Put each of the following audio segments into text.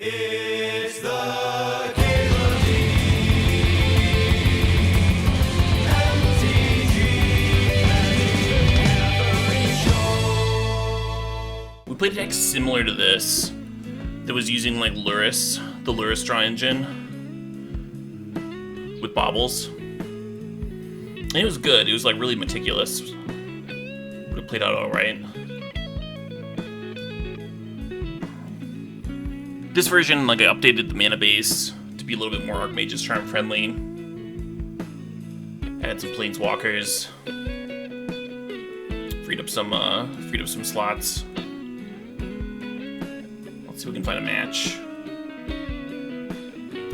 It's the CalebDMTG show. We played a deck similar to this that was using like Luris, the Luris draw engine with baubles. And it was good. It was like really meticulous. But it played out alright. This version, like, I updated the mana base to be a little bit more Archmage's Charm friendly. Added some Planeswalkers. Freed up some slots. Let's see if we can find a match.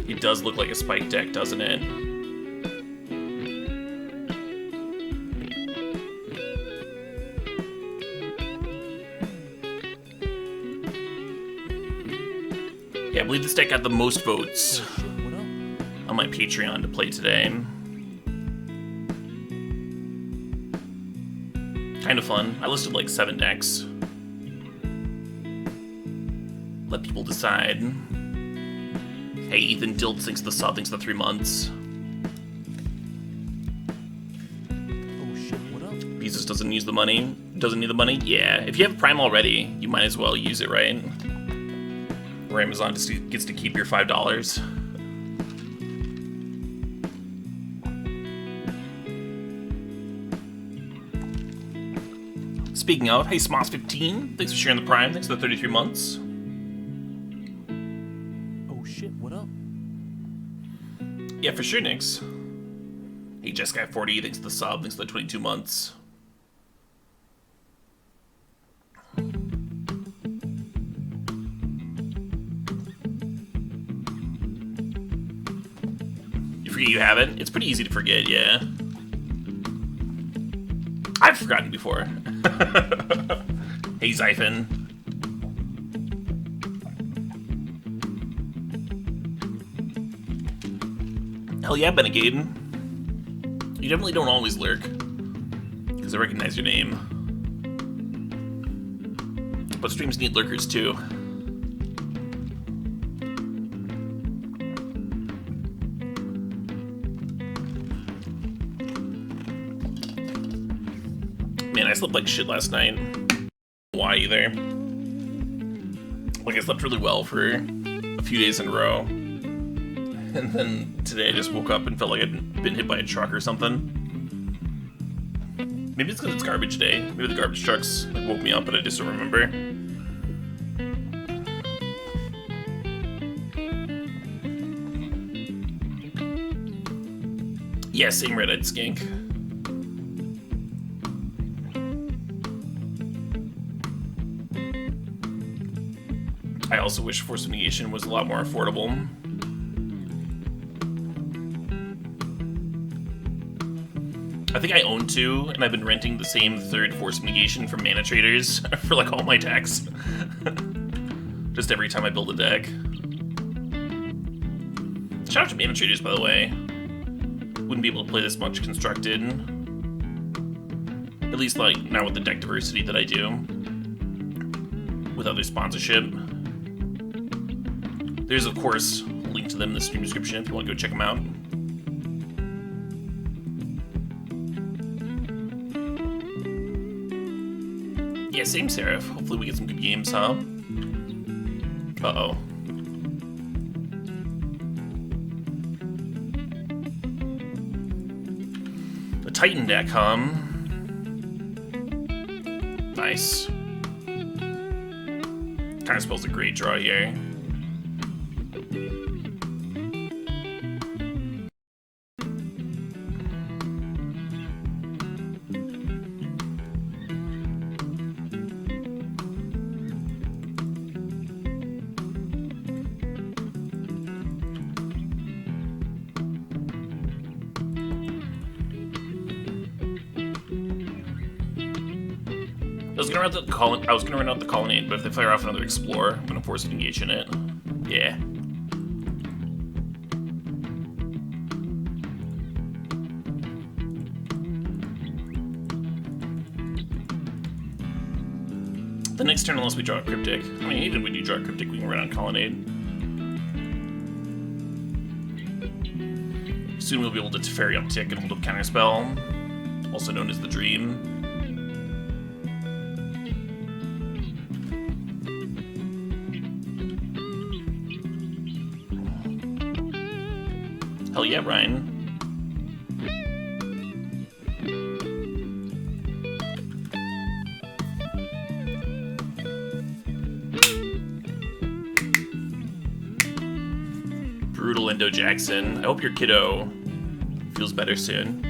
It does look like a spike deck, doesn't it? Yeah, I believe this deck got the most votes on my Patreon to play today. Kind of fun. I listed like 7 decks. Let people decide. Hey, Ethan Dilt thinks the sub thinks the 3 months. Oh shit, what up? Beezus doesn't use the money. Doesn't need the money? Yeah. If you have Prime already, you might as well use it, right? Or Amazon just gets to keep your $5. Speaking of, hey Smoss15, thanks for sharing the Prime, thanks for the 33 months. Oh shit, what up? Yeah, for sure, Nix. Hey Jessguy40, thanks for the sub, thanks for the 22 months. You haven't? It's pretty easy to forget, yeah. I've forgotten before. Hey, Zyphon. Hell yeah, Vindicated. You definitely don't always lurk, because I recognize your name. But streams need lurkers too. Man, I slept like shit last night. Why either? Like, I slept really well for a few days in a row. And then today I just woke up and felt like I'd been hit by a truck or something. Maybe it's because it's garbage day. Maybe the garbage trucks like woke me up, but I just don't remember. Yeah, same red-eyed skink. I also wish Force of Negation was a lot more affordable. I think I own 2, and I've been renting the same 3rd Force of Negation from Mana Traders for like all my decks. Just every time I build a deck. Shout out to Mana Traders, by the way. Wouldn't be able to play this much Constructed. At least like not with the deck diversity that I do. With other sponsorship. There's, of course, a link to them in the stream description if you want to go check them out. Yeah, same Seraph. Hopefully we get some good games, huh? Uh-oh. The Titan deck, huh? Nice. Kind of spells a great draw here. I was gonna run out the Colonnade, but if they fire off another Explorer, I'm gonna force Vindication it. Yeah. The next turn, unless we draw a Cryptic. I mean, even when you draw a Cryptic, we can run on Colonnade. Soon we'll be able to Teferi uptick and hold up Counterspell, also known as the Dream. Hell yeah, Ryan. Brutal Endo Jackson. I hope your kiddo feels better soon.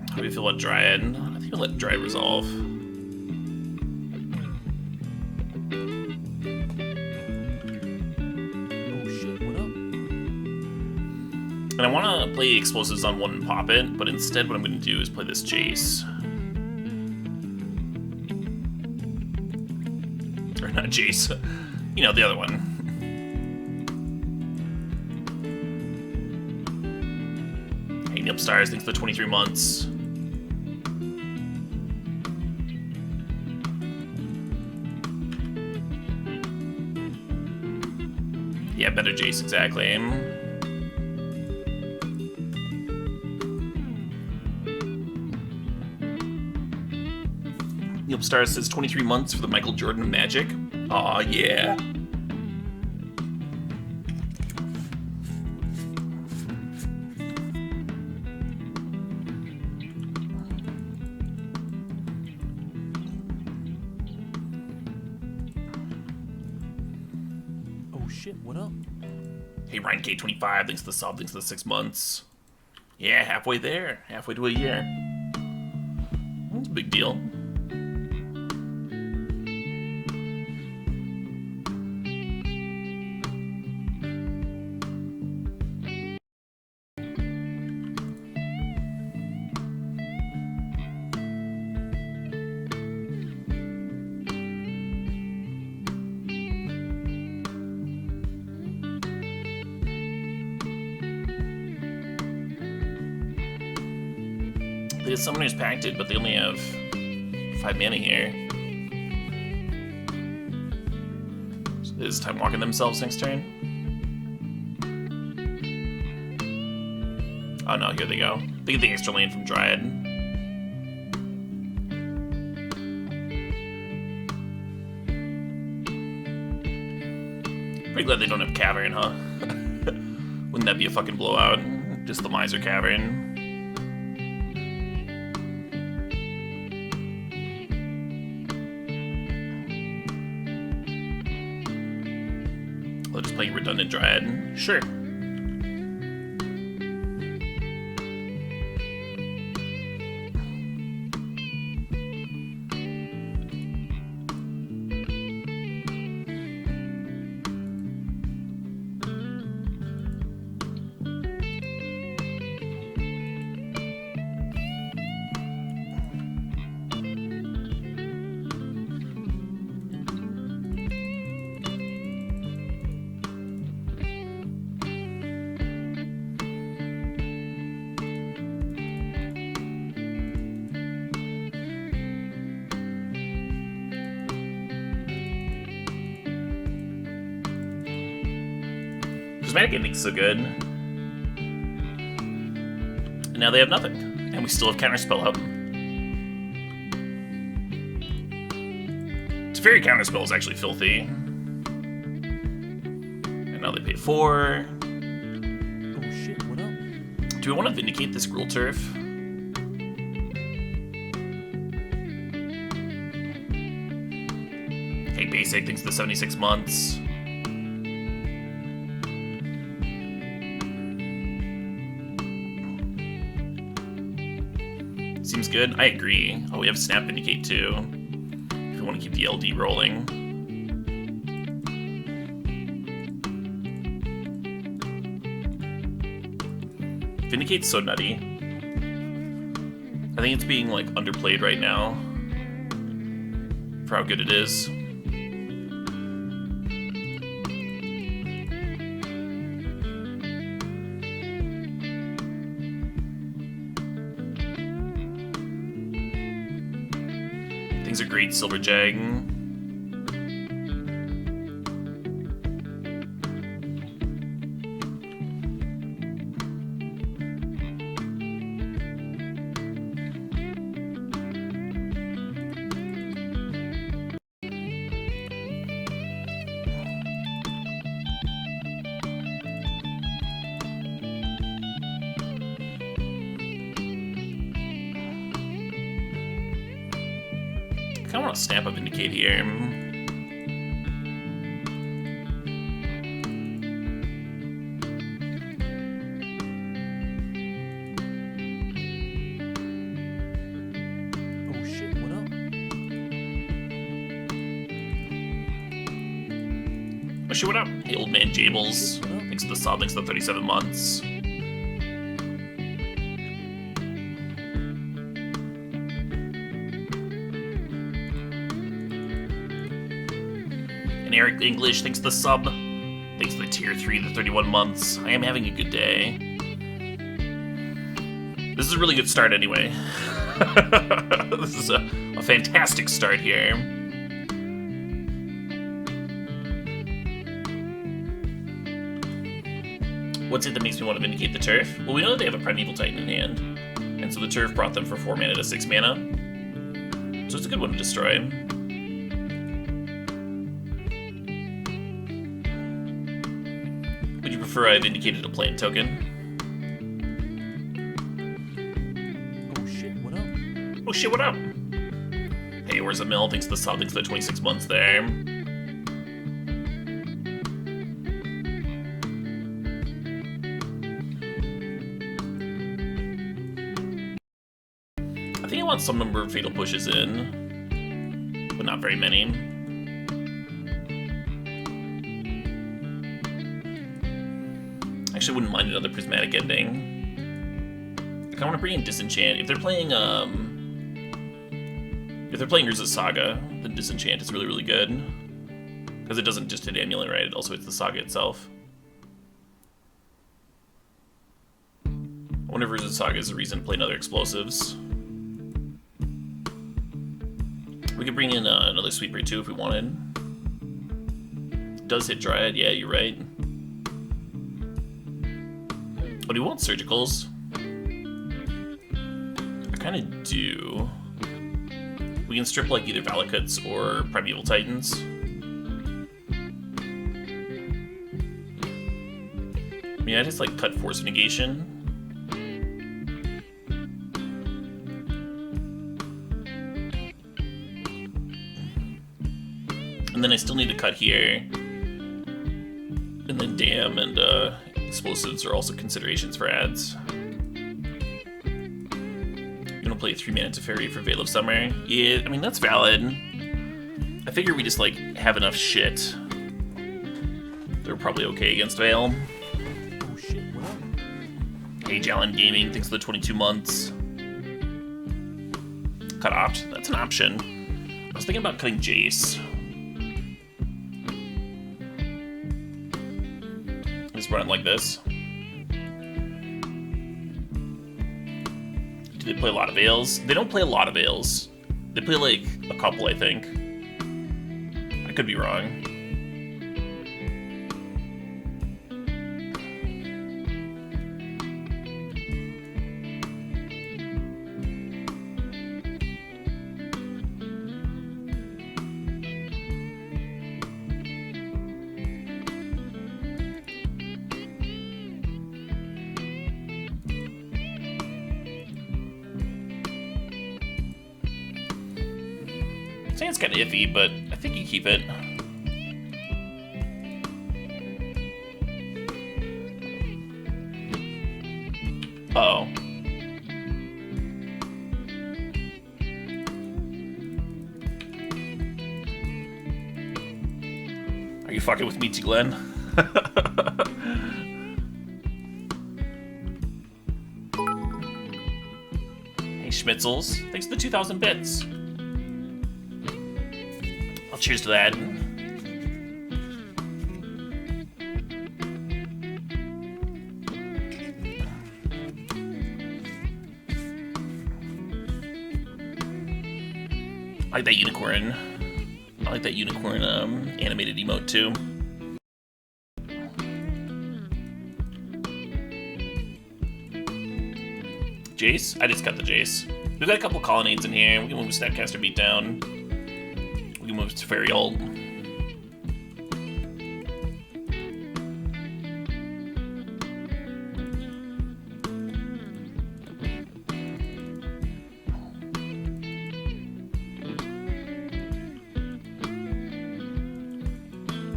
How do we feel about Dryad? I think we'll let Dryad resolve. Oh shit, what up? And I want to play explosives on one and pop it, but instead what I'm going to do is play this Jace. Or not Jace. You know, the other one. Hanging up stars, thanks for the 23 months. Yeah, better Jace, exactly. Neil Star says 23 months for the Michael Jordan of Magic. Aw, yeah. Oh shit, what up? Hey, Ryan K25, thanks for the sub, thanks for the 6 months. Yeah, halfway there. Halfway to a year. That's a big deal. The Summoner's Pacted, but they only have 5 mana here. So is Time Walking themselves next turn? Oh no, here they go. They get the extra land from Dryad. Pretty glad they don't have Cavern, huh? Wouldn't that be a fucking blowout? Just the Miser Cavern. They'll just play Redundant Dryad. Sure. Prismatic Ending's so good. And now they have nothing. And we still have Counterspell up. Teferi Counterspell is actually filthy. And now they pay 4. Oh shit, what up? Do we want to Vindicate this Gruul Turf? Hey, Basic, thanks for the 76 months. Seems good. I agree. Oh, we have Snap Vindicate too. If we want to keep the LD rolling. Vindicate's so nutty. I think it's being like underplayed right now for how good it is. Things are great, Silver Jag. I want to snap a Vindicate here. Oh shit, what up? Oh shit, what up? Hey, old man Jables. Thanks to the sub, thanks to the 37 months. Eric English, thanks to the sub. Thanks to the tier 3, the 31 months. I am having a good day. This is a really good start anyway. This is a fantastic start here. What's it that makes me want to Vindicate the Turf? Well, we know that they have a Primeval Titan in hand. And so the Turf brought them for 4 mana to 6 mana. So it's a good one to destroy. Would you prefer I Vindicated a plant token? Oh shit, what up? Oh shit, what up? Hey, where's the mill? Thanks to the sub, thanks to the 26 months there. I think I want some number of fatal pushes in, but not very many. Actually, wouldn't mind another prismatic ending. I kind of want to bring in Disenchant. If they're playing Urza Saga, then Disenchant is really, really good. Because it doesn't just hit Amulet, right? It also hits the Saga itself. I wonder if Urza Saga is a reason to play another Explosives. We could bring in another Sweeper too if we wanted. It does hit Dryad, yeah, you're right. But he wants Surgicals. I kind of do. We can strip like either Valakuts or Primeval Titans. I mean, I just like cut Force of Negation. And then I still need to cut here. And then Dam and Explosives are also considerations for ads. You wanna play 3 mana Teferi for Veil of Summer? Yeah, I mean, that's valid. I figure we just, like, have enough shit. They're probably okay against Veil. Oh shit, what up? Hey, Jalen Gaming, thanks for the 22 months. Cut Opt, that's an option. I was thinking about cutting Jace. Just run it like this. Do they play a lot of Veils? They don't play a lot of Veils. They play like a couple, I think. I could be wrong. I think it's kind of iffy, but I think you keep it. Uh-oh. Are you fucking with me, T. Glenn? Hey, Schmitzels. Thanks for the 2,000 bits. Well, cheers to that. I like that unicorn. I like that unicorn animated emote too. Jace? I just got the Jace. We've got a couple colonnades in here. We can move Snapcaster Beat down. We can move Teferi ult.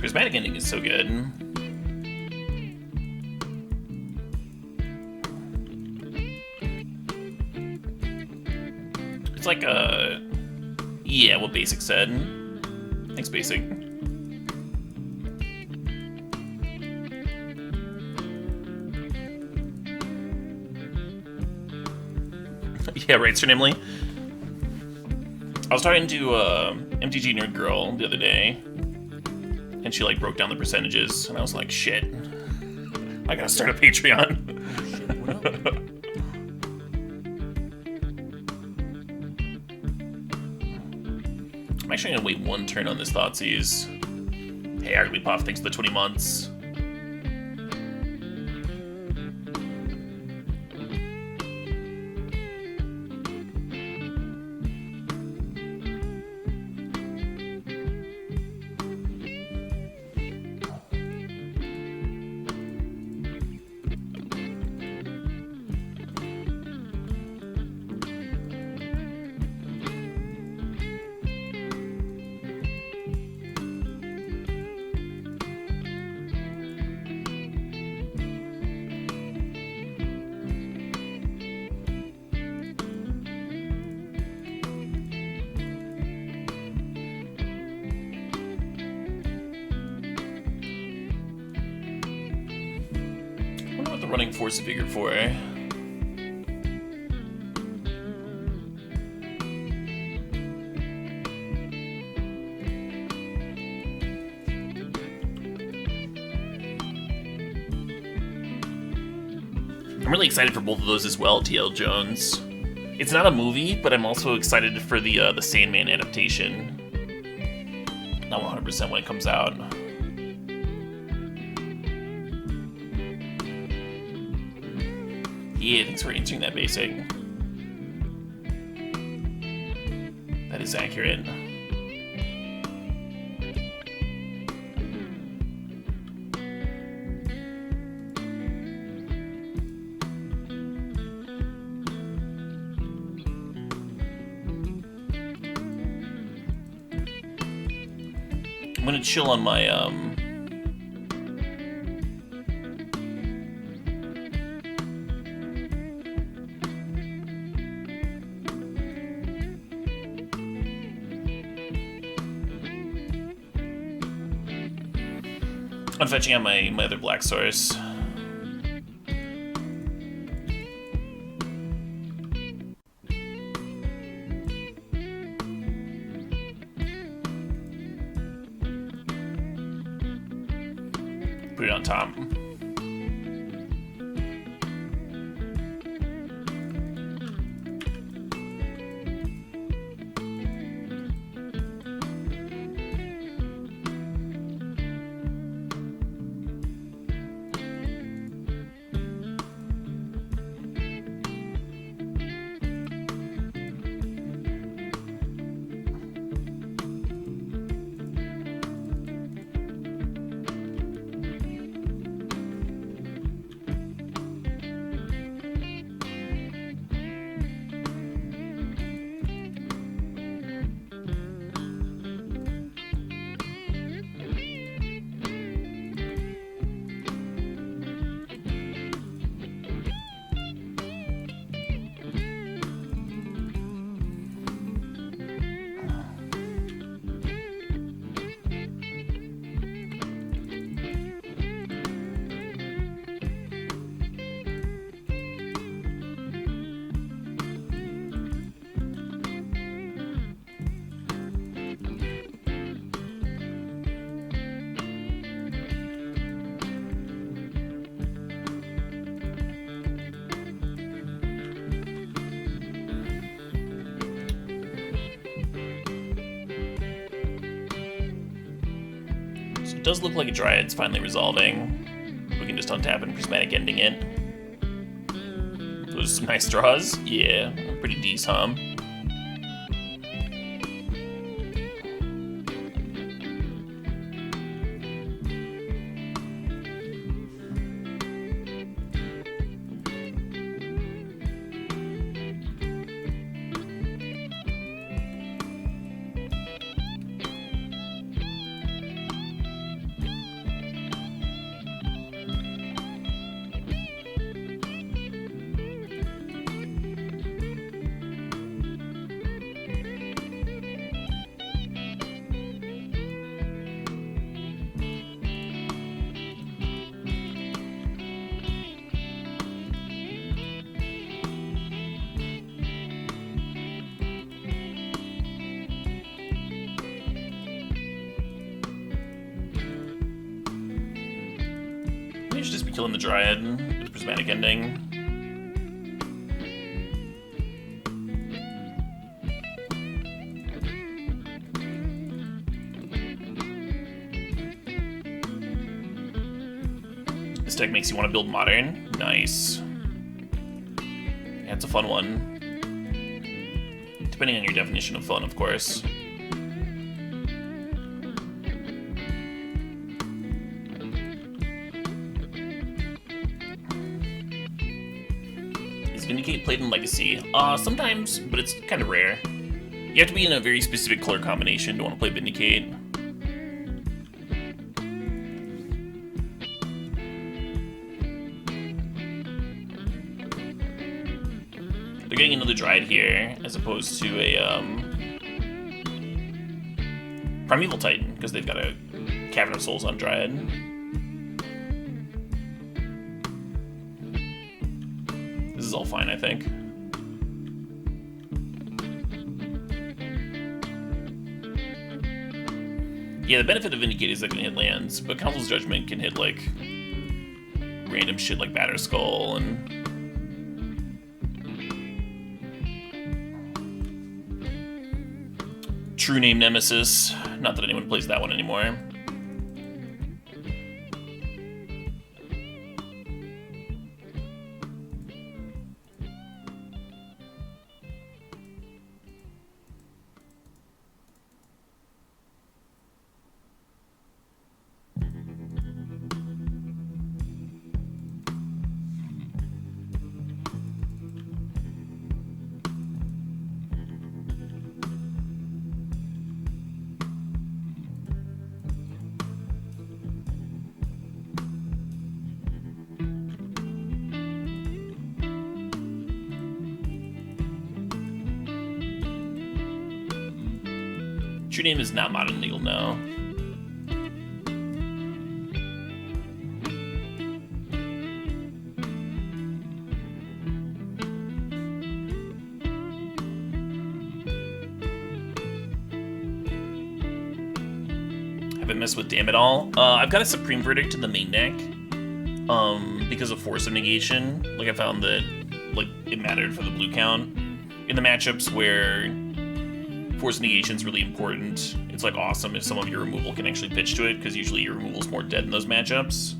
Prismatic Ending is so good. It's like a... Yeah, what Basic said. Thanks, Basic. Yeah, right, Sir Nimley. I was talking to MTG Nerd Girl the other day, and she like broke down the percentages, and I was like, shit, I gotta start a Patreon. I'm actually gonna wait one turn on this Thoughtseize. Hey, Arguably Puff, thanks for the 20 months. Running Force Figure for. I'm really excited for both of those as well, TL Jones. It's not a movie, but I'm also excited for the Sandman adaptation. Not 100% when it comes out. Yeah, thanks for answering that, Basic. That is accurate. I'm gonna chill on my I'm fetching out my other black source. Put it on top. does look like a Dryad's finally resolving. We can just untap and Prismatic Ending it. Those are some nice draws. Yeah, pretty decent, huh? You should just be killing the Dryad with the Prismatic Ending. This deck makes you want to build Modern. Nice. Yeah, it's a fun one. Depending on your definition of fun, of course. Vindicate played in Legacy? Sometimes, but it's kind of rare. You have to be in a very specific color combination to want to play Vindicate. They're getting another Dryad here, as opposed to a Primeval Titan, because they've got a Cavern of Souls on Dryad. This is all fine, I think. Yeah, the benefit of Vindicate is that it can hit lands, but Council's Judgment can hit, like, random shit like Batterskull and... True Name Nemesis. Not that anyone plays that one anymore. True Name is not modern legal, no. Haven't messed with Damn It All. I've got a Supreme Verdict in the main deck. Because of Force of Negation. Like, I found that, like, it mattered for the blue count. In the matchups where Force of Negation is really important, it's, like, awesome if some of your removal can actually pitch to it, because usually your removal's more dead in those matchups.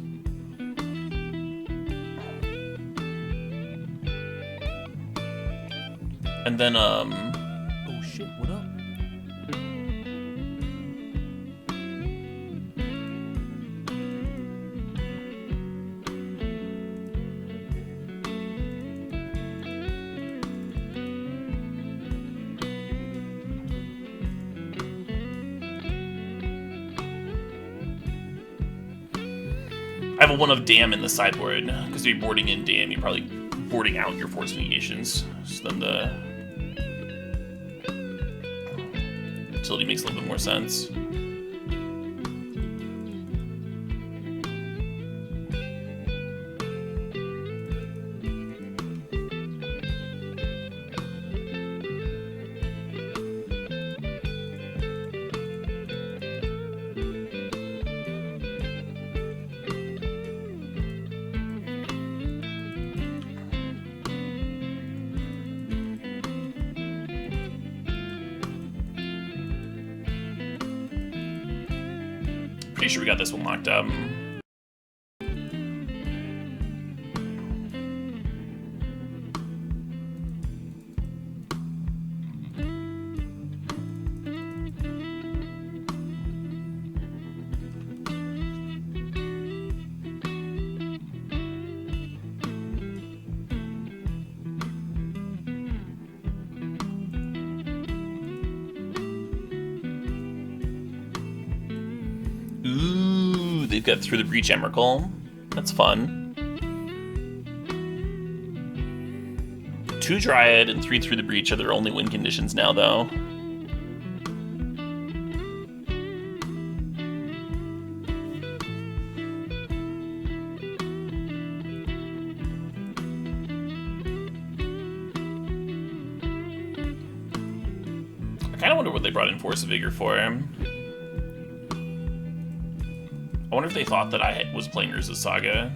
And then, Oh shit, what up? I have a one of Damn in the sideboard, because if you're boarding in Damn, you're probably boarding out your Force of Negations. So then the utility makes a little bit more sense. Pretty sure we got this one locked up. Ooh, they've got Through the Breach Emrakul. That's fun. 2 Dryad and 3 Through the Breach are their only win conditions now, though. I kind of wonder what they brought in Force of Vigor for him. I wonder if they thought that I was playing Urza's Saga.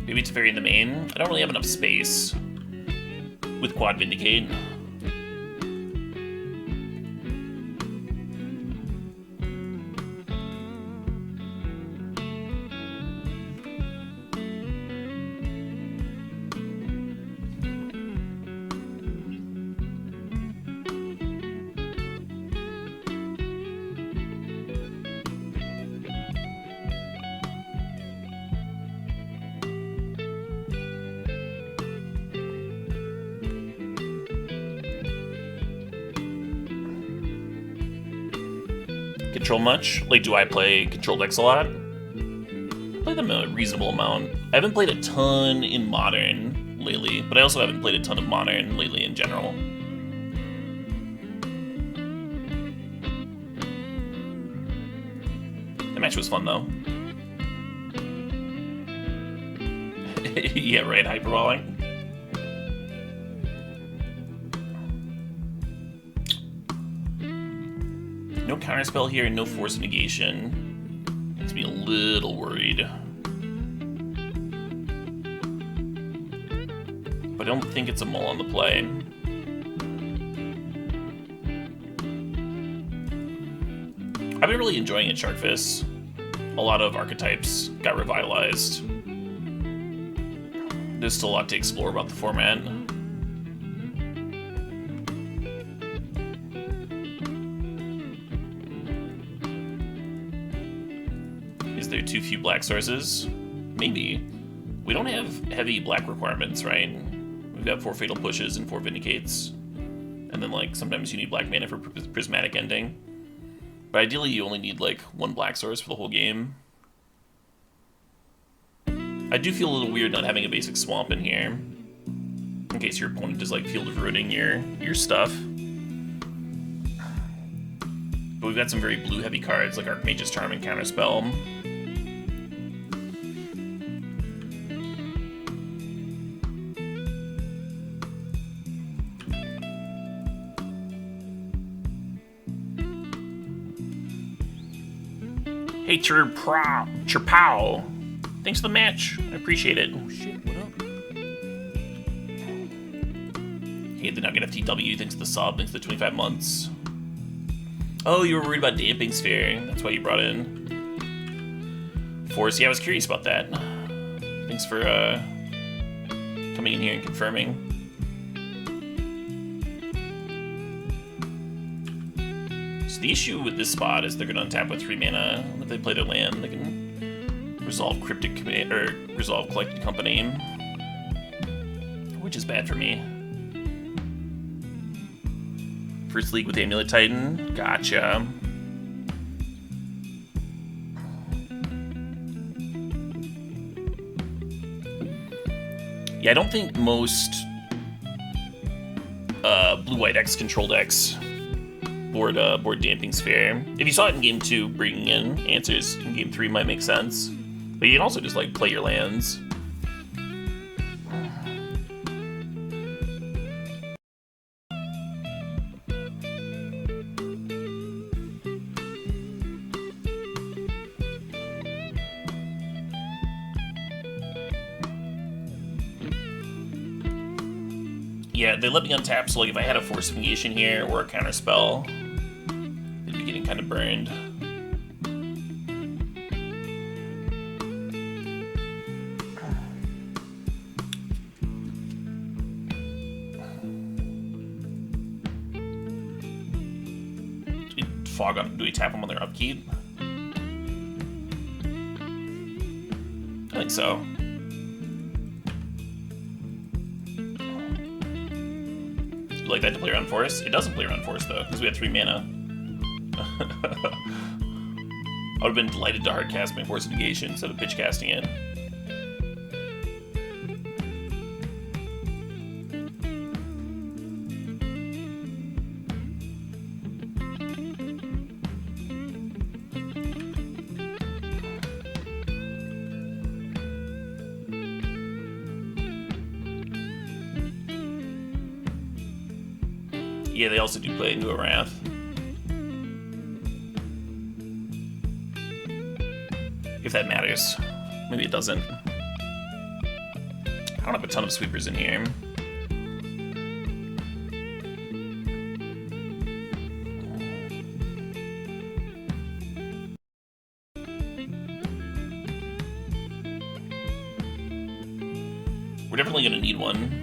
Maybe Teferi in the main. I don't really have enough space with Quad Vindicate. Control much? Like, do I play control decks a lot? I play them a reasonable amount. I haven't played a ton in Modern lately, but I also haven't played a ton of Modern lately in general. That match was fun, though. Yeah, right, hyperbolic. No counterspell here and no Force of Negation. Makes me a little worried. But I don't think it's a mull on the play. I've been really enjoying it, Sharkfist. A lot of archetypes got revitalized. There's still a lot to explore about the format. Is there too few black sources? Maybe. We don't have heavy black requirements, right? We've got 4 Fatal Pushes and 4 Vindicates. And then, like, sometimes you need black mana for Prismatic Ending. But ideally, you only need, like, 1 black source for the whole game. I do feel a little weird not having a basic swamp in here, in case your opponent is like Field of Ruining your stuff. But we've got some very blue heavy cards like Archmage's Charm and Counterspell. Hey Chirpow! Thanks for the match. I appreciate it. Oh shit, what up? Hey, the Nugget FTW, thanks for the sub, thanks for the 25 months. Oh, you were worried about Damping Sphere. That's why you brought in Force. Yeah, I was curious about that. Thanks for coming in here and confirming. So the issue with this spot is they're going to untap with 3 mana. If they play their land, they can resolve resolve Collected Company, which is bad for me. First League with Amulet Titan, gotcha. Yeah, I don't think most blue-white X control decks board Damping Sphere. If you saw it in Game 2, bringing in answers in Game 3 might make sense. But you can also just, like, play your lands. Yeah, they let me untap, so like if I had a Force of Negation here or a counter spell, they'd be getting kind of burned. Fog on. Do we tap them on their upkeep? I think so. You like that to play around Forest? It doesn't play around Forest though, because we had 3 mana. I would have been delighted to hardcast my Force of Negation instead of pitch casting it. Yeah, they also do play into a Wrath. If that matters. Maybe it doesn't. I don't have a ton of sweepers in here. We're definitely gonna need one.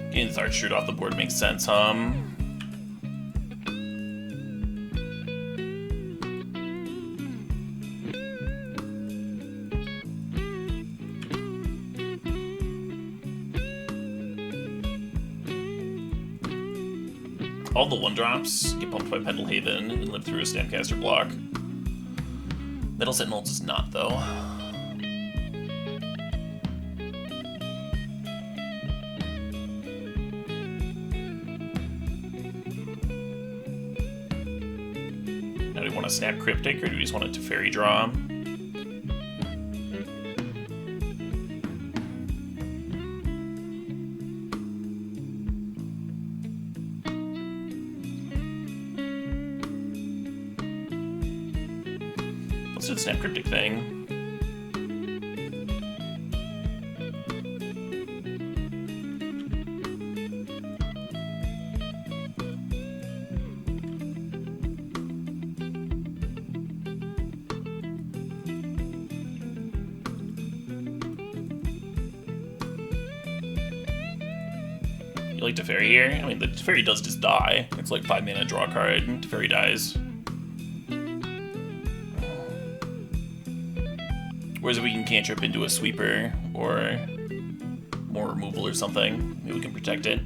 Getting this Archroot off the board makes sense, All the 1-drops get pumped by Pendelhaven and live through a Snapcaster block. Metal Sentinel does not, though. Now, do we want to snap Cryptic, or do we just want a Teferi draw? Let's do the snap Cryptic thing. You like Teferi here? I mean, the Teferi does just die. It's like 5 mana, draw a card, and Teferi dies. Whereas if we can cantrip into a sweeper or more removal or something, maybe we can protect it.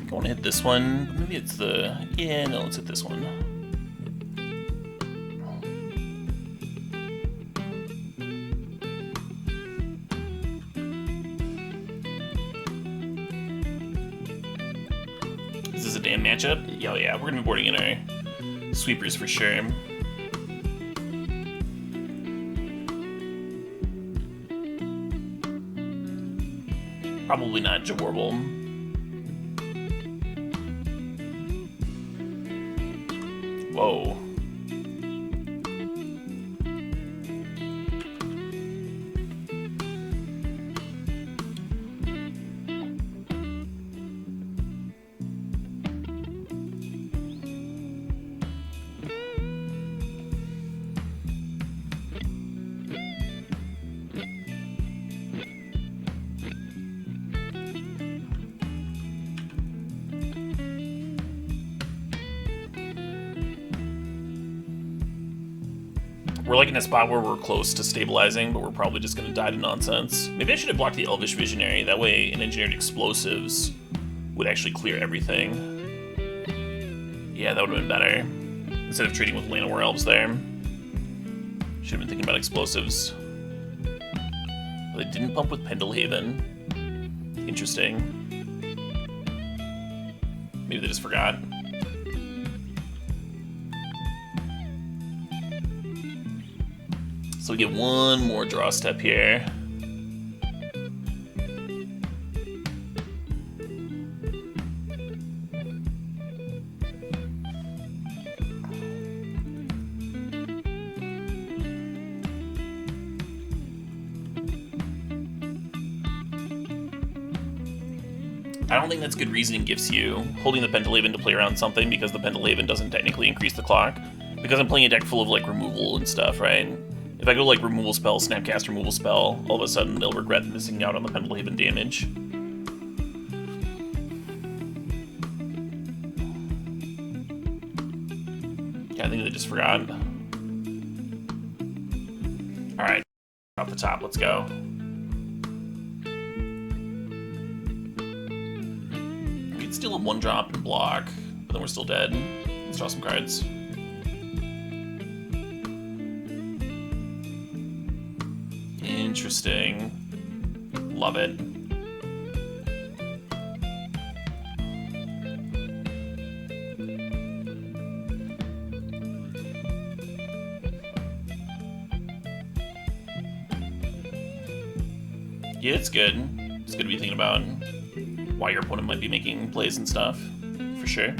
I want to hit this one, but maybe it's the... Yeah, no, let's hit this one. Is this a damn matchup? Yeah, yeah, we're going to be boarding in our sweepers for sure. Probably not Jawarble. Whoa. We're like in a spot where we're close to stabilizing, but we're probably just gonna die to nonsense. Maybe I should have blocked the Elvish Visionary. That way, an engineered explosives would actually clear everything. Yeah, that would have been better. Instead of trading with Llanowar Elves there. Should have been thinking about explosives. They didn't pump with Pendelhaven. Interesting. Maybe they just forgot. So we get one more draw step here. I don't think that's good reasoning gives you, holding the Pendelhaven to play around something because the Pendelhaven doesn't technically increase the clock. Because I'm playing a deck full of like removal and stuff, right? If I go like removal spell, snapcast removal spell, all of a sudden they'll regret missing out on the Pendelhaven damage. Yeah, I think they just forgot. Alright, off the top, let's go. Steal a 1-drop and block, but then we're still dead. Let's draw some cards. Interesting. Love it. Yeah, it's good. It's good to be thinking about why your opponent might be making plays and stuff, for sure.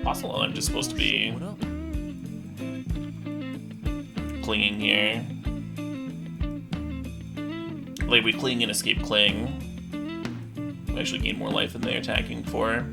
Possible I'm just supposed to be clinging here. Like, we cling and escape cling. We actually gain more life than they're attacking for.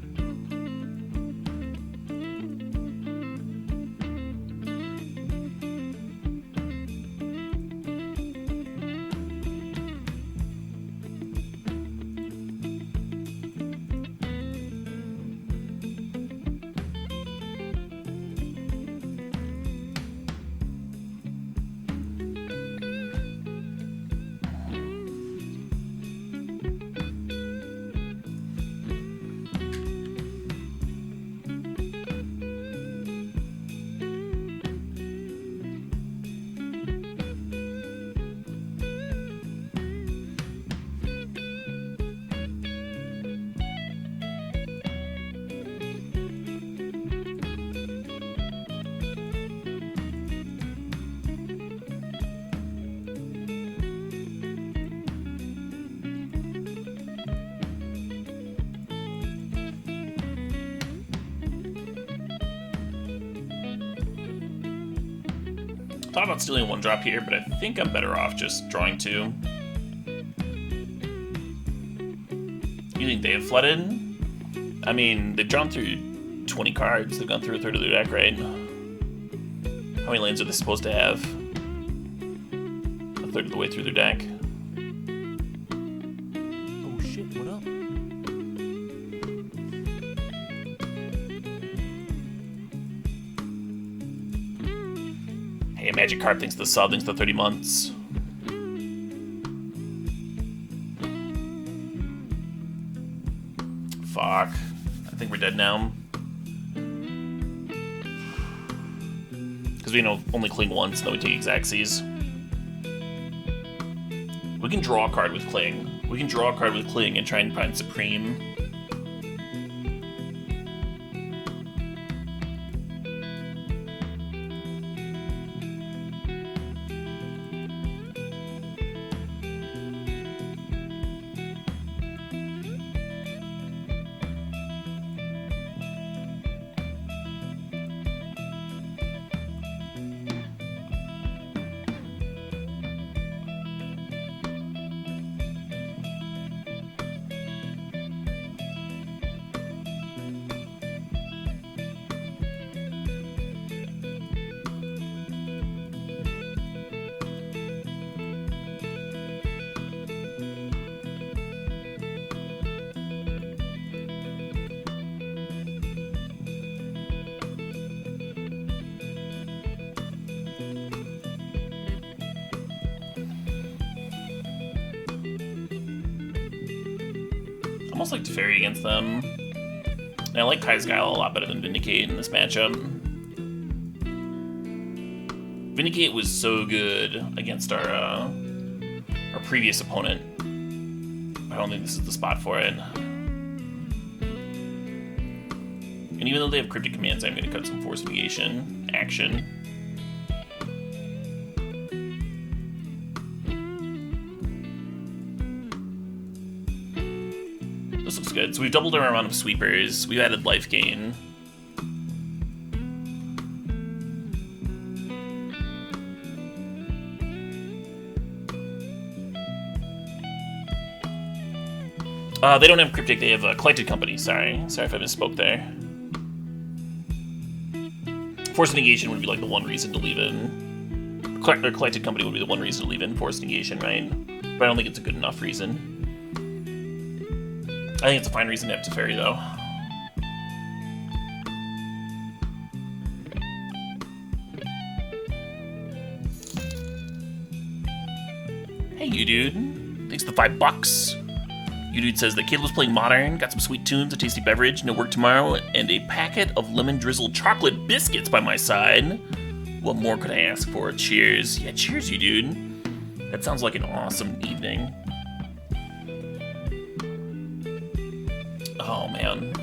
Thought about stealing 1-drop here, but I think I'm better off just drawing 2. You think they have flooded? I mean, they've drawn through 20 cards. They've gone through a third of their deck, right? How many lands are they supposed to have? A third of the way through their deck. Oh shit, what up? Hey, Magic Card thinks the sub thinks the 30 months. Fuck. I think we're dead now. Because we only cling once, and then we take Xaxes. We can draw a card with Cling. We can draw a card with Cling and try and find Supreme. almost like Teferi against them. And I like Kai's Guile a lot better than Vindicate in this matchup. Vindicate was so good against our previous opponent. I don't think this is the spot for it. And even though they have cryptic commands, I'm going to cut some Force Negation action. This looks good. So we've doubled our amount of sweepers. We've added life gain. They don't have Cryptic, they have a Collected Company, sorry. Sorry if I misspoke there. Force Negation would be like the one reason to leave in. Collected Company would be the one reason to leave in Force Negation, right? But I don't think it's a good enough reason. I think it's a fine reason to have Teferi, though. Hey, you dude. Thanks for the $5. You dude says that Caleb was playing Modern, got some sweet tunes, a tasty beverage, no work tomorrow, and a packet of lemon drizzled chocolate biscuits by my side. What more could I ask for? Cheers. Yeah, cheers, you dude. That sounds like an awesome evening. Oh, man.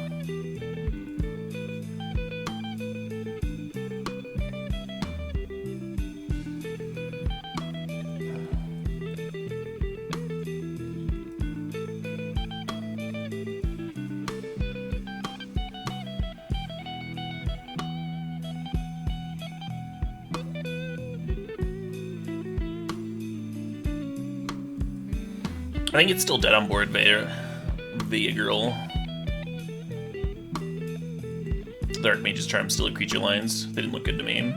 I think it's still dead on board, Via Girl. The Archmage's Charm still at creature lines. They didn't look good to me.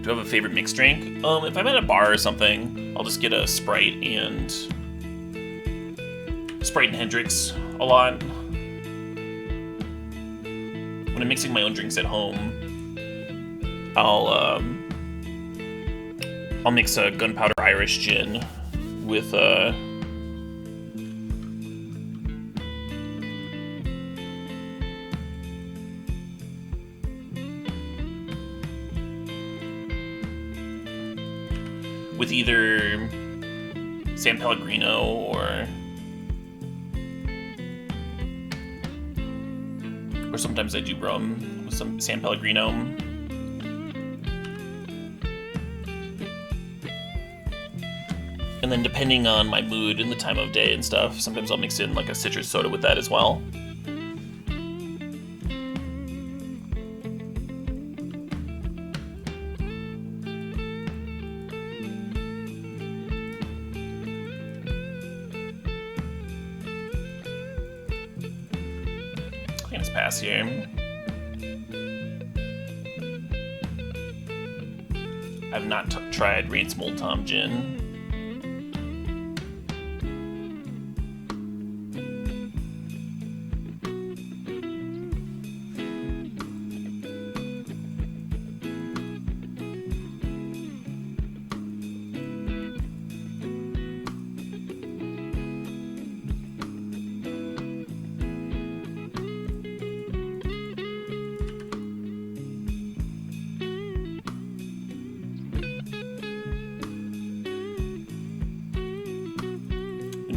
Do I have a favorite mixed drink? If I'm at a bar or something, I'll just get a Sprite and Hendrix a lot. When I'm mixing my own drinks at home, I'll mix a Gunpowder Irish Gin with either San Pellegrino or sometimes I do rum with some San Pellegrino. And then depending on my mood and the time of day and stuff, sometimes I'll mix in like a citrus soda with that as well. I think it's pass here. I've not tried Rain's Mold Tom Gin.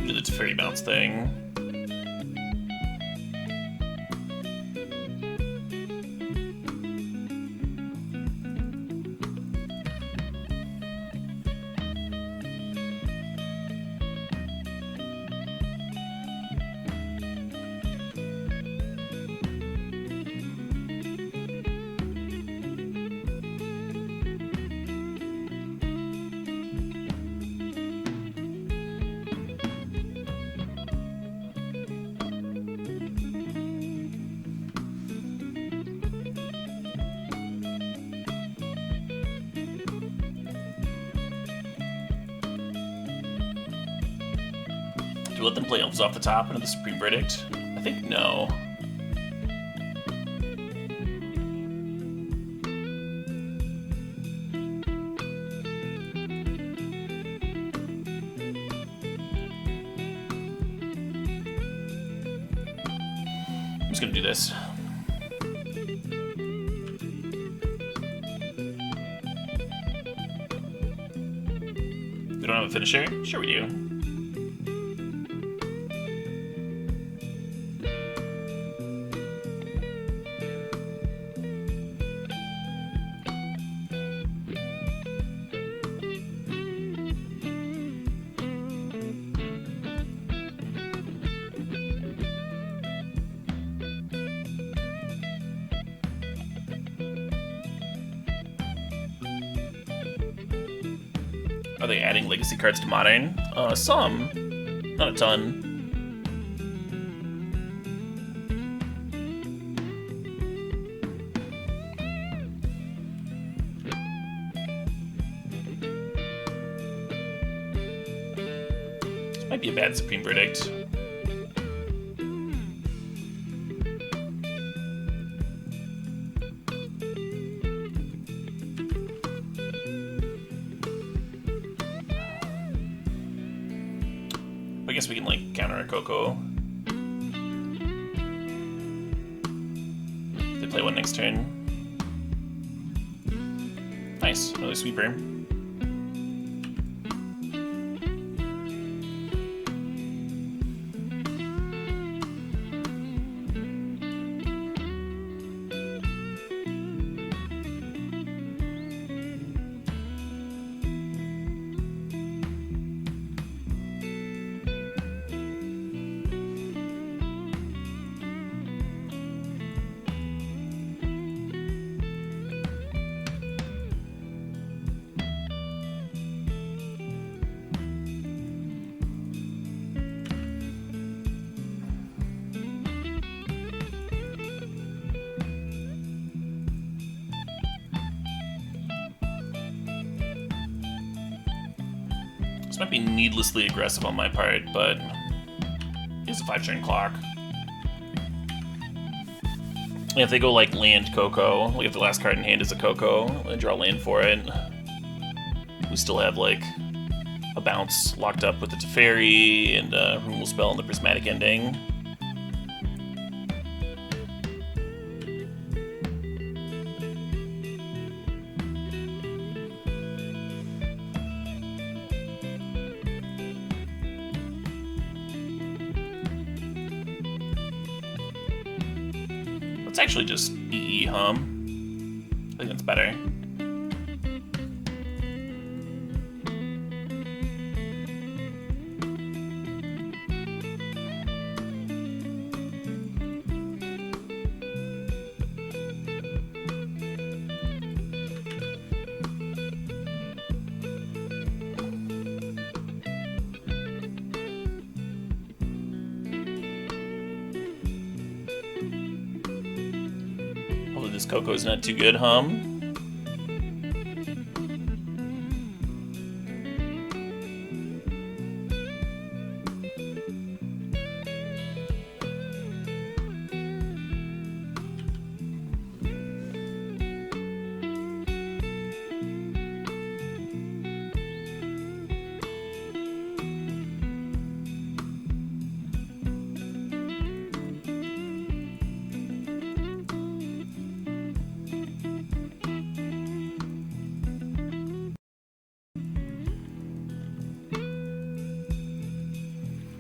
Do the Teferi bounce thing. Do we let them play elves off the top into the Supreme Verdict? I think no. just gonna do this. We don't have a finisher? Sure we do. Are they adding legacy cards to Modern? Some. Not a ton. This might be a bad Supreme Verdict. I guess we can, like, counter a Coco. They play one next turn. Nice, another sweeper. This might be needlessly aggressive on my part, but it's a 5-turn clock. And if they go like land Coco, like if the last card in hand is a Coco, I draw land for it. We still have like a bounce locked up with the Teferi and a removal spell and the prismatic ending. Let's actually just EE hum. I think that's better. This Coco's not too good, hum.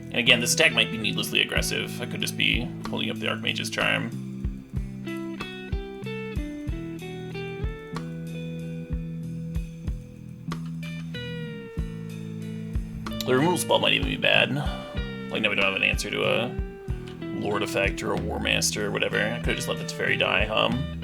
And again, this attack might be needlessly aggressive. I could just be holding up the Archmage's Charm. The removal spell might even be bad. Like now we don't have an answer to a Lord effect or a War Master or whatever. I could have just let the Teferi die, hum.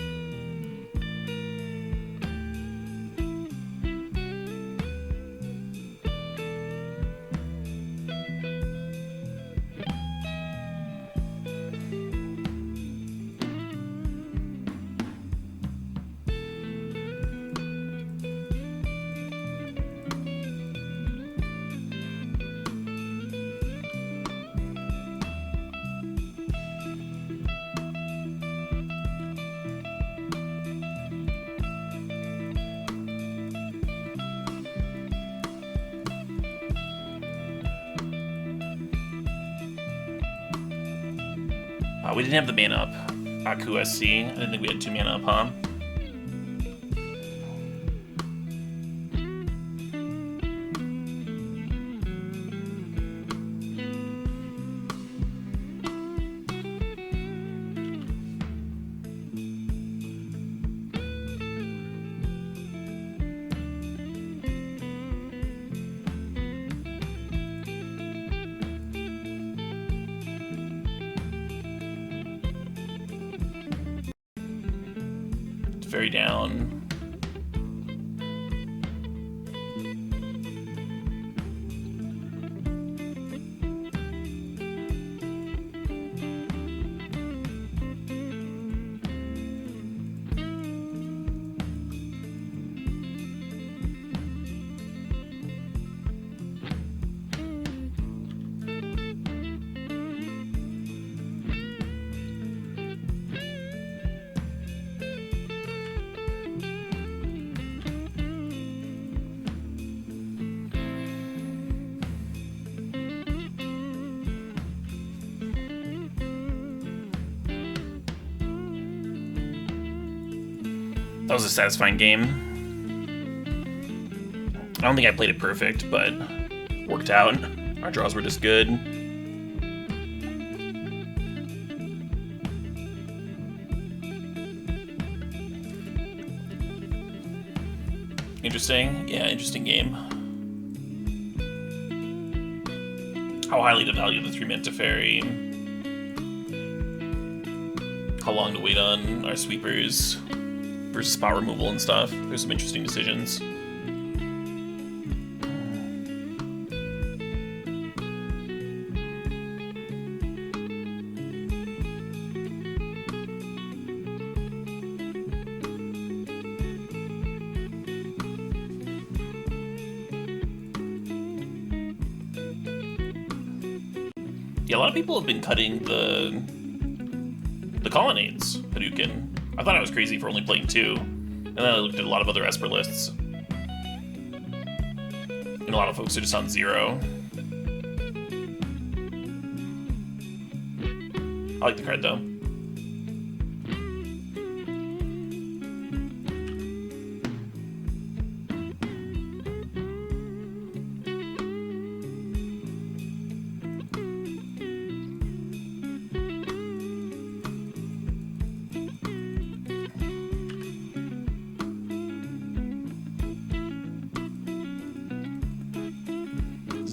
We didn't have the mana up. Aku SC. I didn't think we had 2 mana up, huh? Very down. That was a satisfying game. I don't think I played it perfect, but worked out. Our draws were just good. Interesting. Yeah, interesting game. How highly to value the 3-mana Teferi. How long to wait on our sweepers versus spot removal and stuff. There's some interesting decisions. Yeah, a lot of people have been cutting the colonnades, Hadouken. I thought I was crazy for only playing 2, and then I looked at a lot of other Esper lists, and a lot of folks are just on 0. I like the card though.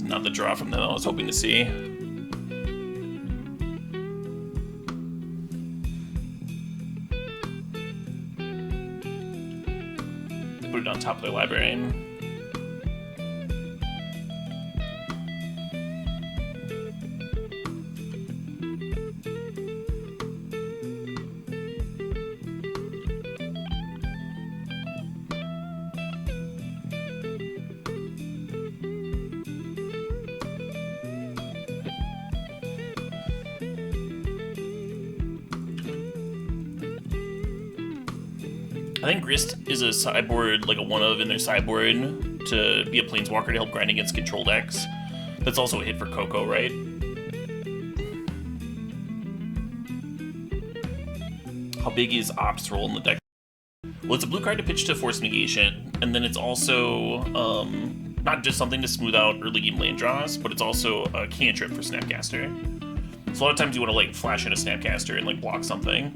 Not the draw from them I was hoping to see. Put it on top of their library. I think Grist is a sideboard, like a one-of in their sideboard, to be a Planeswalker to help grind against control decks. That's also a hit for Coco, right? How big is Opt's role in the deck? Well, it's a blue card to pitch to force negation, and then it's also not just something to smooth out early game land draws, but it's also a cantrip for Snapcaster. So a lot of times you want to like flash in a Snapcaster and like block something.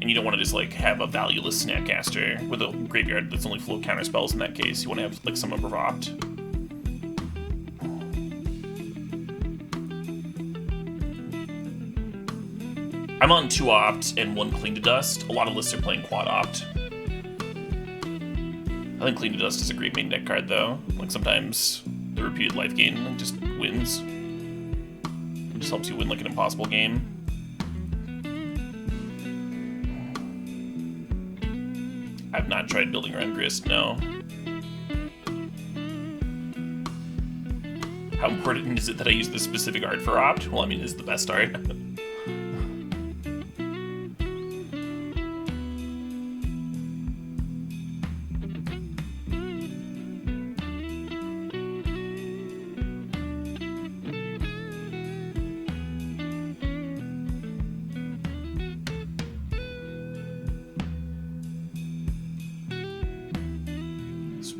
And you don't want to just like have a valueless Snapcaster with a graveyard that's only full of counter spells in that case. You want to have like some number of Opt. I'm on 2 Opt and 1 Clean to Dust. A lot of lists are playing quad Opt. I think Clean to Dust is a great main deck card though. Like sometimes the repeated life gain just wins. It just helps you win like an impossible game. I've not tried building around Grist, no. How important is it that I use this specific art for Opt? Well, I mean, it's the best art.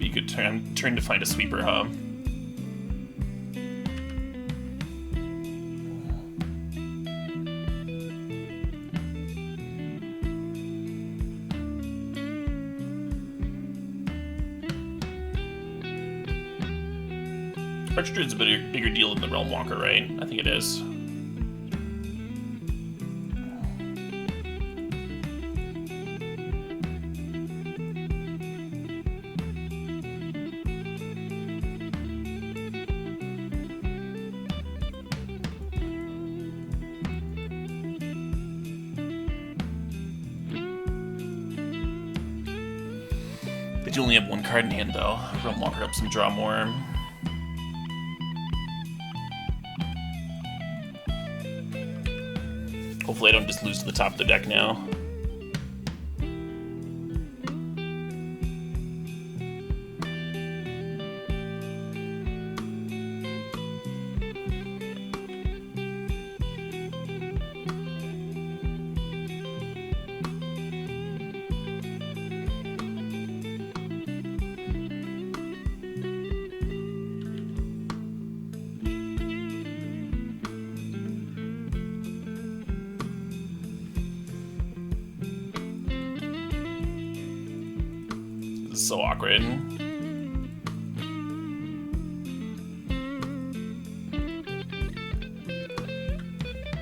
You could turn to find a sweeper, huh? Archdruid's a bigger deal than the Realm Walker, right? I think it is. They do only have one card in hand, though. Realm Walker helps them draw more. Hopefully I don't just lose to the top of the deck now. This is so awkward.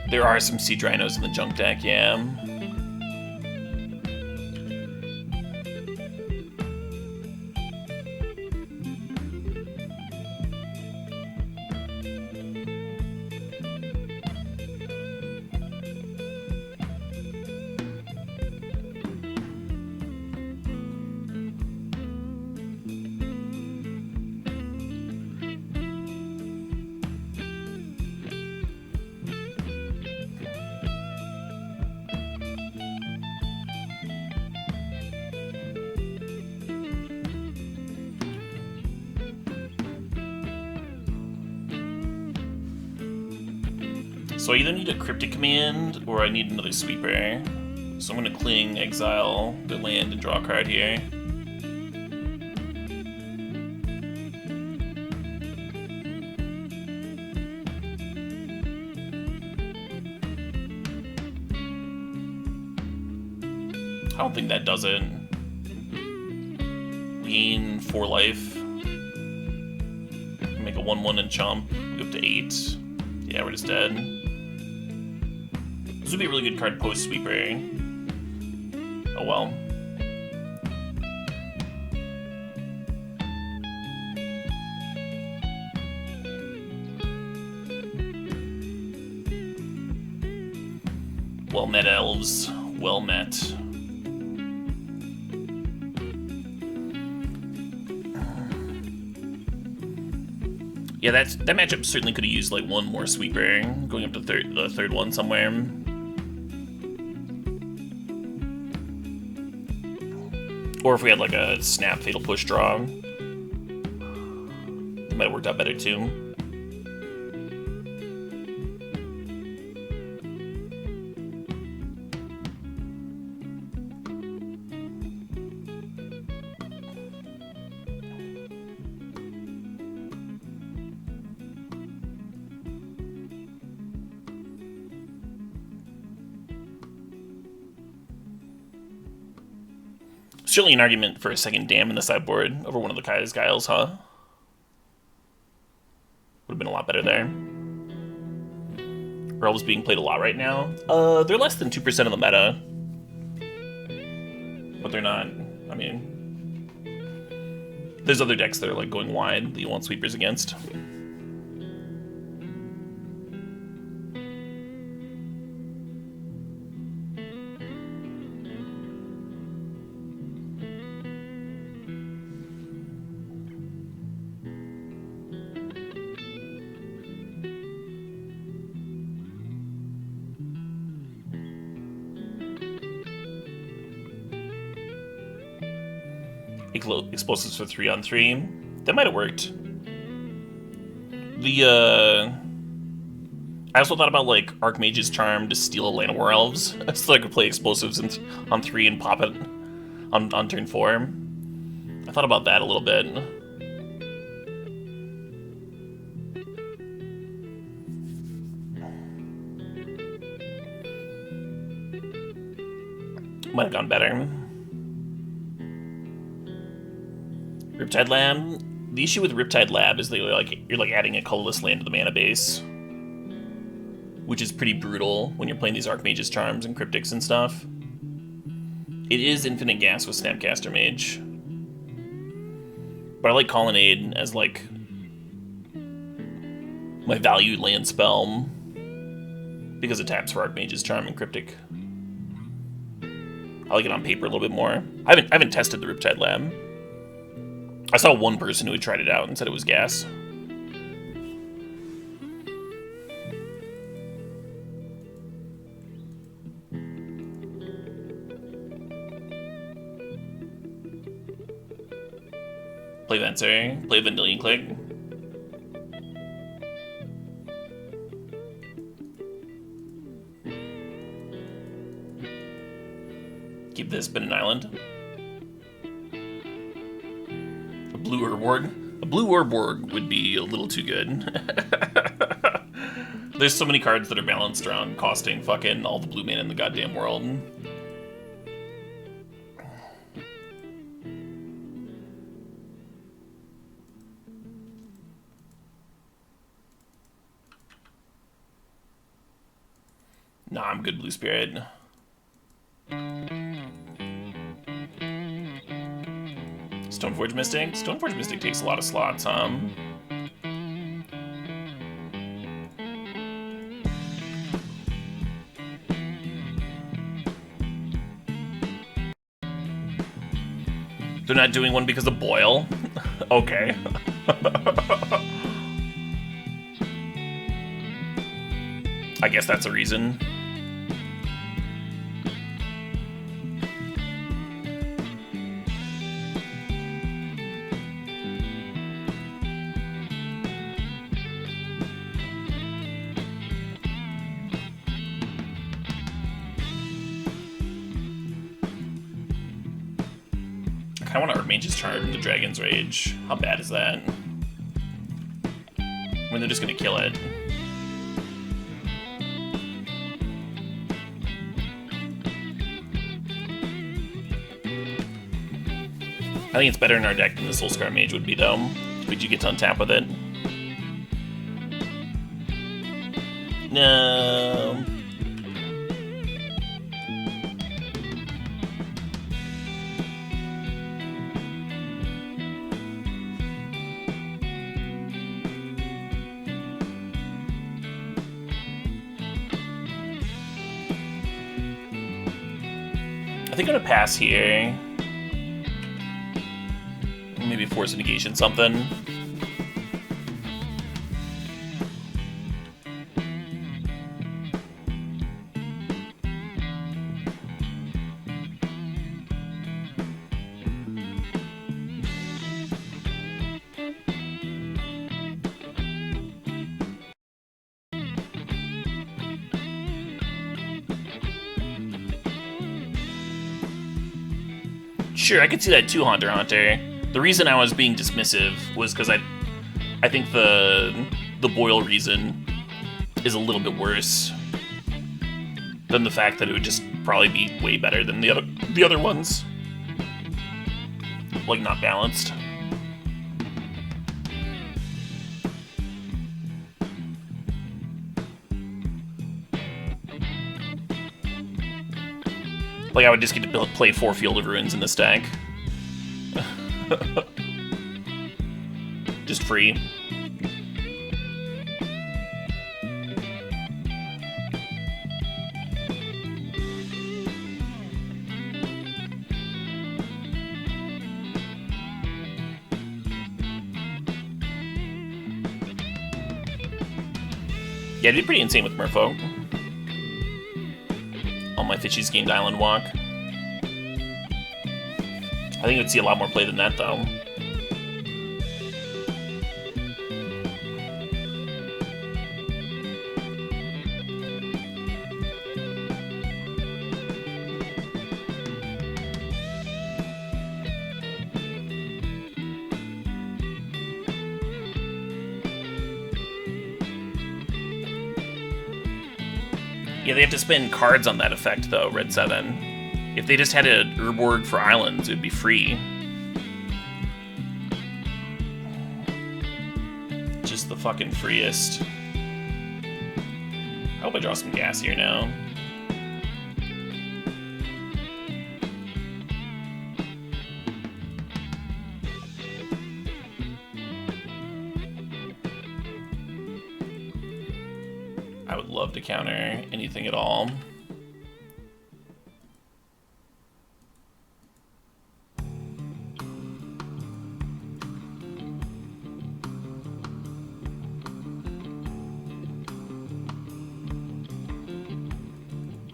There are some Siege Rhinos in the junk deck, yeah. So I either need a Cryptic Command, or I need another Sweeper. So I'm going to Cling, exile the land, and draw a card here. I don't think that does it. Gain 4 life. Make a 1/1 and chump. We go up to 8. Yeah, we're just dead. This would be a really good card post Sweeper. Oh well. Well met, elves. Well met. Yeah, that matchup certainly could have used like one more Sweeper, going up to the third one somewhere. Or if we had like a snap fatal push draw, it might have worked out better too. Certainly an argument for a second Dam in the sideboard over one of the Guiles, huh? Would have been a lot better there. Are elves being played a lot right now? They're less than 2% of the meta. But they're not, I mean... There's other decks that are like going wide that you want sweepers against. Explosives for 3-on-3. That might have worked. I also thought about like Archmage's Charm to steal a Llanowar Elves, so I could play explosives on 3 and pop it on turn 4. I thought about that a little bit. Might have gone better. Riptide Lab. The issue with Riptide Lab is that you're like adding a colorless land to the mana base, which is pretty brutal when you're playing these Archmage's Charms and Cryptics and stuff. It is Infinite Gas with Snapcaster Mage, but I like Colonnade as like my valued land spell because it taps for Archmage's Charm and Cryptic. I like it on paper a little bit more. I haven't tested the Riptide Lab. I saw one person who had tried it out and said it was gas. Play Venser, play Vendilion Click. Keep this Spin an Island. A blue Urborg. A blue Urborg would be a little too good. There's so many cards that are balanced around costing fucking all the blue mana in the goddamn world. Nah, I'm good, Blue Spirit. Stoneforge Mystic? Stoneforge Mystic takes a lot of slots, huh? They're not doing one because of Boil? Okay. I guess that's a reason. I want to Archmage's Charm into Dragon's Rage. How bad is that? I mean, they're just gonna kill it. I think it's better in our deck than the Soulscar Mage would be, though. Would you get to untap with it? No. I think I'm gonna pass here. Maybe force a negation something. Sure, I could see that too, Hunter. The reason I was being dismissive was because I think the Boil reason is a little bit worse than the fact that it would just probably be way better than the other ones. Like, not balanced. Like, I would just get to play 4 Field of Ruins in this deck. Just free. Yeah, it'd be pretty insane with Merfolk. All my fishies gained Island Walk. I think we'd see a lot more play than that, though. Yeah, they have to spend cards on that effect, though, Red 7. If they just had a herb ward for islands, it would be free. Just the fucking freest. I hope I draw some gas here now. I would love to counter anything at all.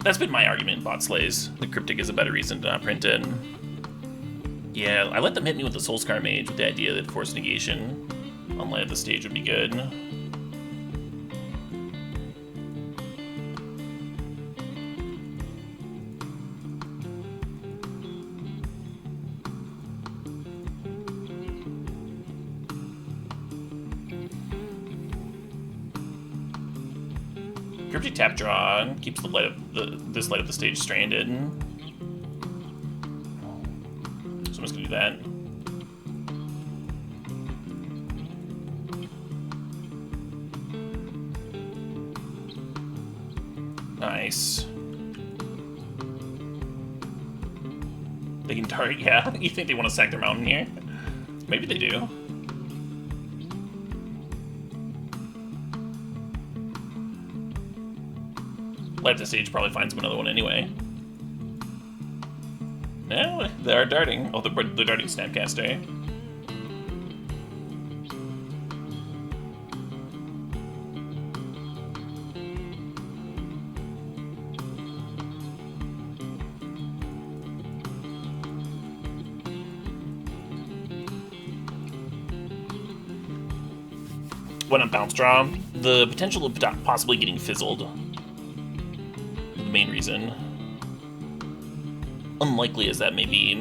That's been my argument in bot slays. The Cryptic is a better reason to not print it. Yeah, I let them hit me with the Soulscar Mage with the idea that Force Negation on light of the stage would be good. Cryptic tap draw keeps the light of this light of the stage stranded. So I'm just gonna do that. Nice. They can target, yeah. You think they want to sack their mountain here? Maybe they do. Light of the stage probably finds them another one anyway. No, they are darting. Oh, they're darting Snapcaster. When on bounce draw, the potential of possibly getting fizzled. The main reason. Unlikely as that may be.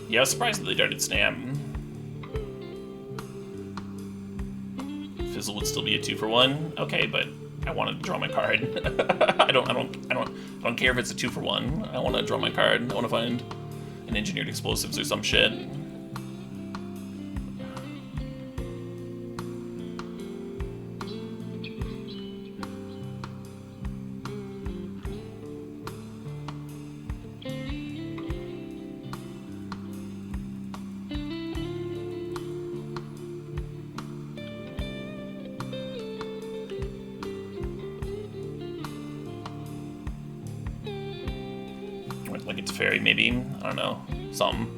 Yeah, I was surprised that they darted Snap. Fizzle would still be a 2-for-1. Okay, but I want to draw my card. I don't care if it's a 2-for-1. I want to draw my card. I want to find an engineered explosives or some shit. Like a Teferi, maybe. I don't know. Something.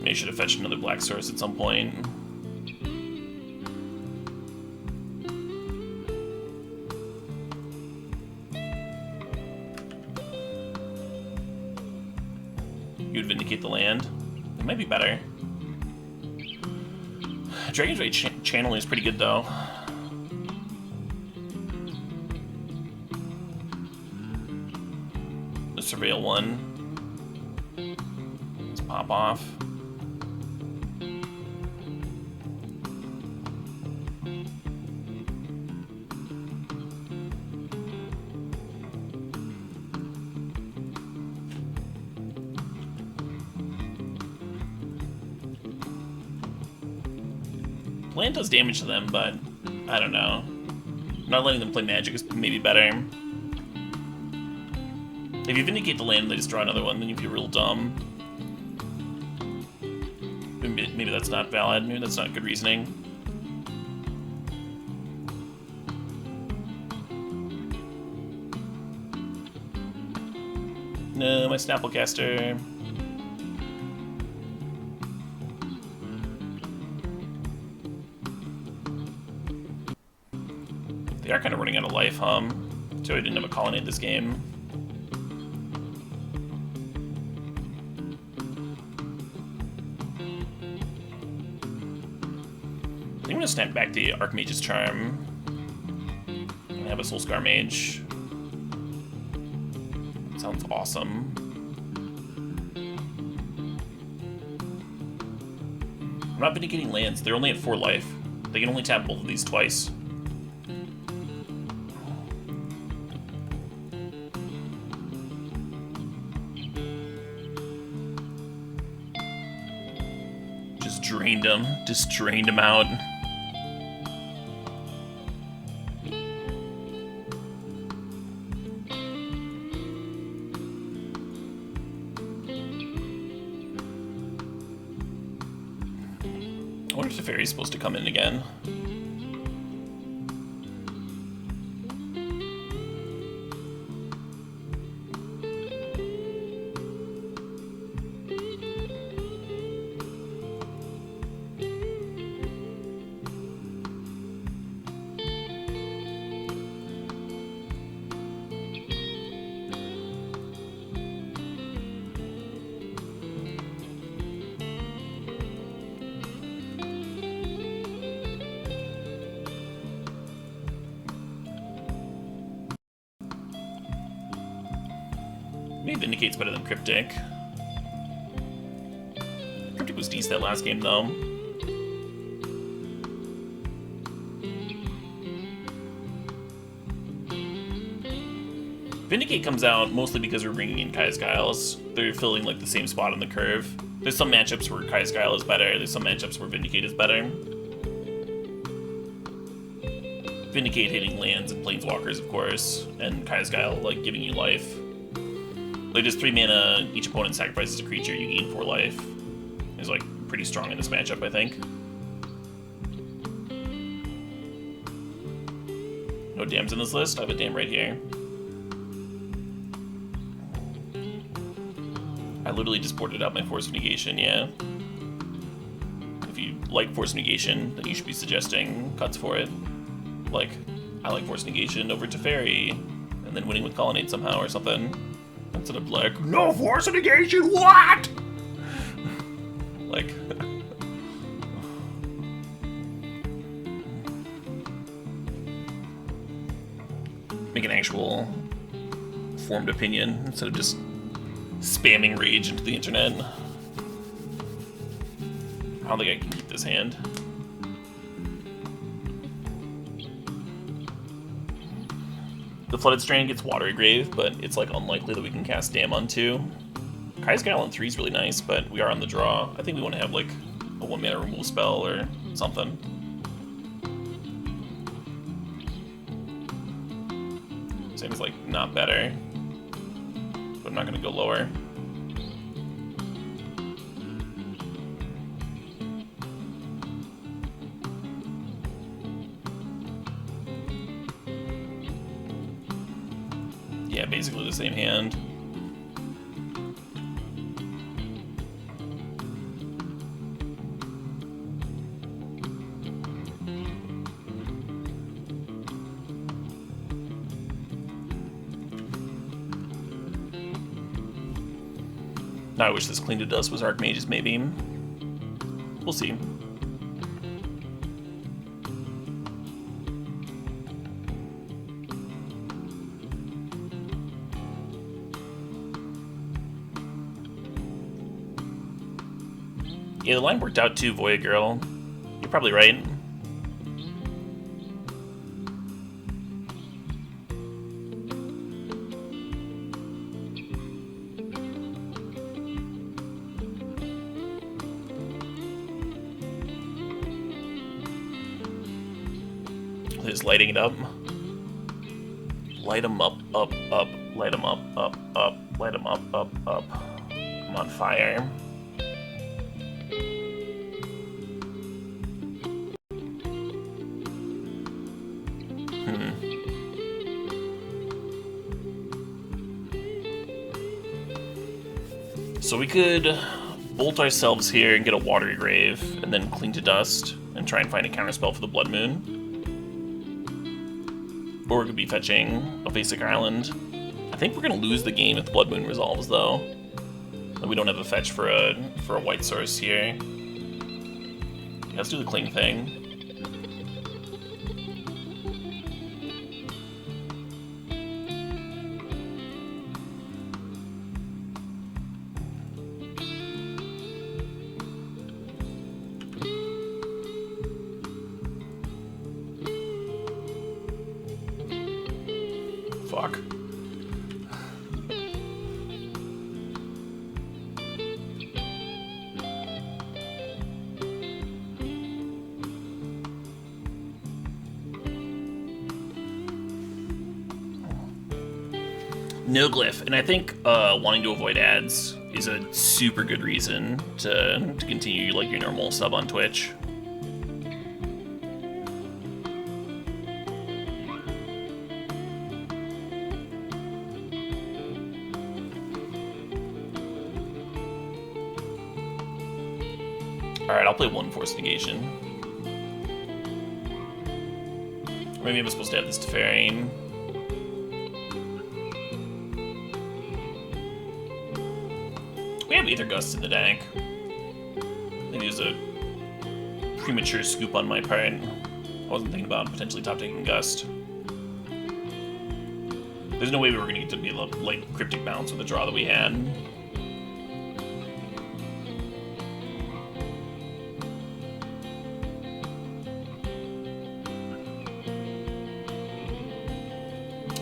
Maybe should have fetched another black source at some point. You would Vindicate the land. It might be better. Dragon's Rage channeling is pretty good though. The Surveil one. Let's pop off. Land does damage to them, but I don't know. Not letting them play Magic is maybe better. If you Vindicate the land and they just draw another one, then you'd be real dumb. Maybe that's not valid. Maybe that's not good reasoning. No, my Snapplecaster. They are kind of running out of life, so I didn't have a Colonnade this game. I think I'm gonna snap back the Archmage's Charm. I have a Soulscar Mage. That sounds awesome. I'm not vindicating lands. They're only at 4 life. They can only tap both of these twice. Just drained him. Just drained him out. I wonder if Teferi's supposed to come in again. Maybe Vindicate's better than Cryptic. Cryptic was decent that last game, though. Vindicate comes out mostly because we're bringing in Kai's Guiles. They're filling like the same spot on the curve. There's some matchups where Kai's Guile is better. There's some matchups where Vindicate is better. Vindicate hitting lands and planeswalkers, of course, and Kai's Guile like giving you life. Like just 3 mana, each opponent sacrifices a creature, you gain 4 life. Is like pretty strong in this matchup, I think. No dams in this list. I have a dam right here. I literally just boarded out my Force of Negation, yeah. If you like Force of Negation, then you should be suggesting cuts for it. Like, I like Force of Negation over Teferi, and then winning with Colonnade somehow or something. Instead of like, no Force of Negation, what? Like, make an actual formed opinion instead of just spamming rage into the internet. I don't think I can keep this hand. The Flooded Strand gets Watery Grave, but it's like unlikely that we can cast Dam on 2. Kai's Guile on 3 is really nice, but we are on the draw. I think we want to have like a 1-mana removal spell or something. Same as like not better, but I'm not going to go lower. Yeah, basically the same hand. Now I wish this Clean to Dust was Archmage's, maybe. We'll see. Yeah, the line worked out too, Voya Girl. You're probably right. Just lighting it up. Light them up, up, up. Light them up, up, up. Light them up, up, up. I'm on fire. So we could bolt ourselves here and get a Watery Grave, and then cling to dust, and try and find a counterspell for the Blood Moon. Or we could be fetching a basic island. I think we're gonna lose the game if the Blood Moon resolves, though. And we don't have a fetch for a white source here. Yeah, let's do the cling thing. Fuck. No glyph, and I think wanting to avoid ads is a super good reason to continue like your normal sub on Twitch. Alright, I'll play one Force Negation. Or maybe I'm supposed to have this Teferi. We have Aether Gust in the deck. Maybe it was a premature scoop on my part. I wasn't thinking about potentially top taking Gust. There's no way we were going to get to be like Cryptic Bounce with the draw that we had.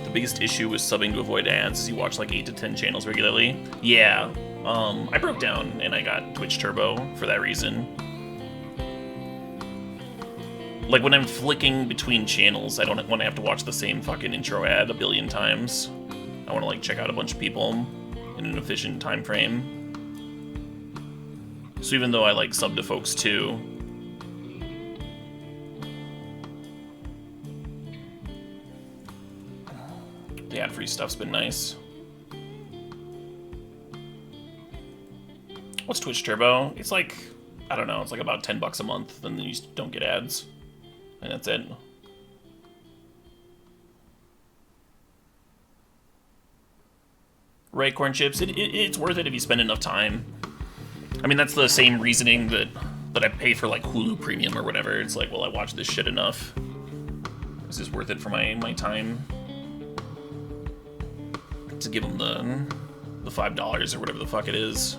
The biggest issue with subbing to avoid ads is you watch like 8 to 10 channels regularly. Yeah. I broke down and I got Twitch Turbo for that reason. Like when I'm flicking between channels, I don't want to have to watch the same fucking intro ad a billion times. I want to like check out a bunch of people in an efficient time frame. So even though I like sub to folks too, the ad-free stuff's been nice. What's Twitch Turbo? It's like, I don't know, it's like about $10 a month, then you don't get ads. And that's it. Right, corn chips? It's worth it if you spend enough time. I mean, that's the same reasoning that I pay for like Hulu Premium or whatever. It's like, well, I watch this shit enough. Is this worth it for my time? To give them the $5 or whatever the fuck it is.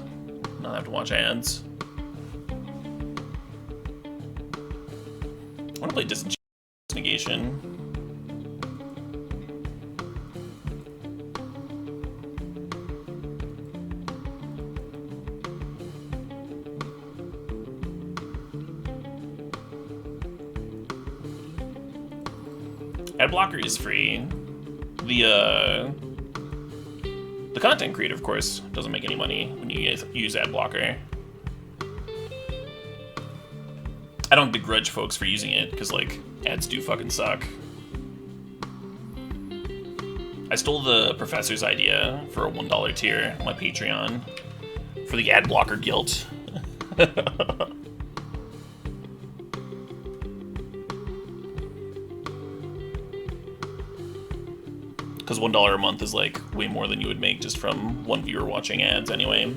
Not have to watch ads. I want to play Negation. Ad blocker is free. The content creator, of course, doesn't make any money when you use ad blocker. I don't begrudge folks for using it, because, like, ads do fucking suck. I stole the professor's idea for a $1 tier on my Patreon for the ad blocker guilt. Because $1 a month is, like, way more than you would make just from one viewer watching ads anyway.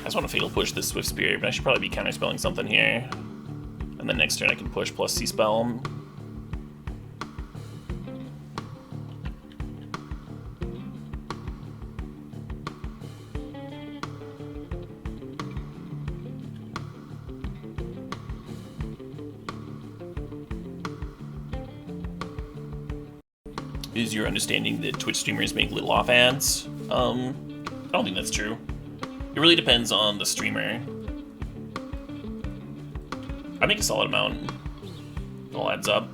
I just want to Fatal Push this Swift Spirit, but I should probably be counterspelling something here. And then next turn I can push plus C-Spell. Is your understanding that Twitch streamers make little off ads? I don't think that's true. It really depends on the streamer. I make a solid amount. It all adds up.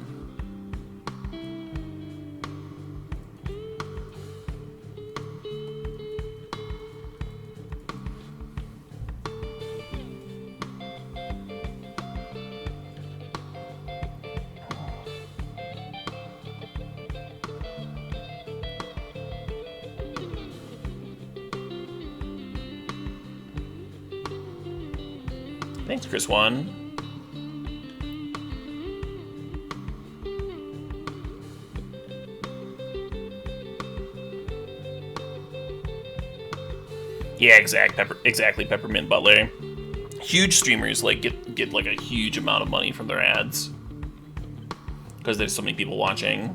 Thanks, Chris One. Yeah, exactly, Peppermint Butler. Huge streamers like get like a huge amount of money from their ads because there's so many people watching,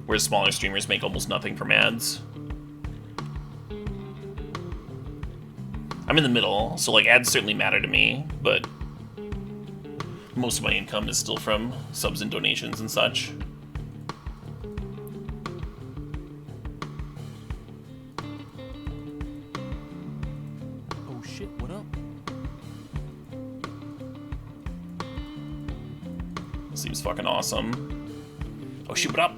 whereas smaller streamers make almost nothing from ads. I'm in the middle, so like ads certainly matter to me, but most of my income is still from subs and donations and such. Oh shit, what up? Seems fucking awesome. Oh shoot, what up?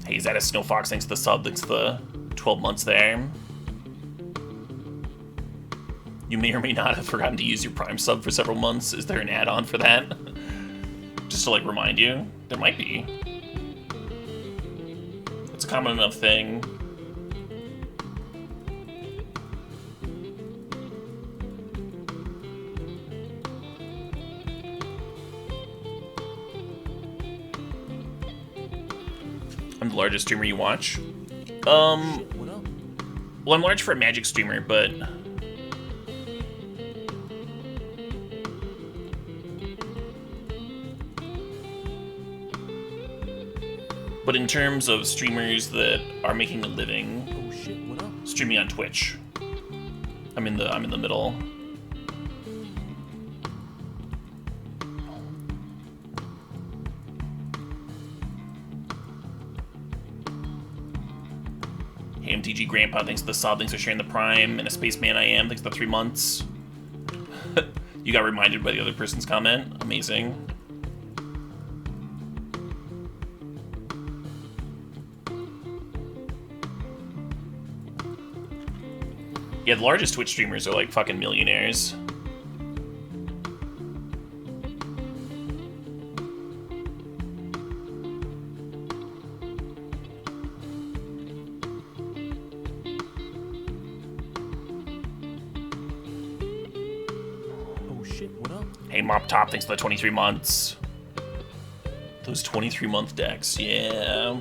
Hey, is that a Snow Fox? Thanks to the sub, thanks to the 12 months there. You may or may not have forgotten to use your Prime sub for several months. Is there an add-on for that? Just to like remind you? There might be. It's a common enough thing. I'm the largest streamer you watch. What up? Well, I'm large for a Magic streamer, but in terms of streamers that are making a living Oh shit, what up? streaming on Twitch, I'm in the middle. Hey, MTG Grandpa, thanks for the sub, thanks for sharing the Prime, and a Spaceman I Am, thanks for the 3 months. You got reminded by the other person's comment. Amazing. Yeah, the largest Twitch streamers are like fucking millionaires. Oh shit, what up? Hey, Mop Top, thanks for the 23 months. Those 23-month decks, yeah.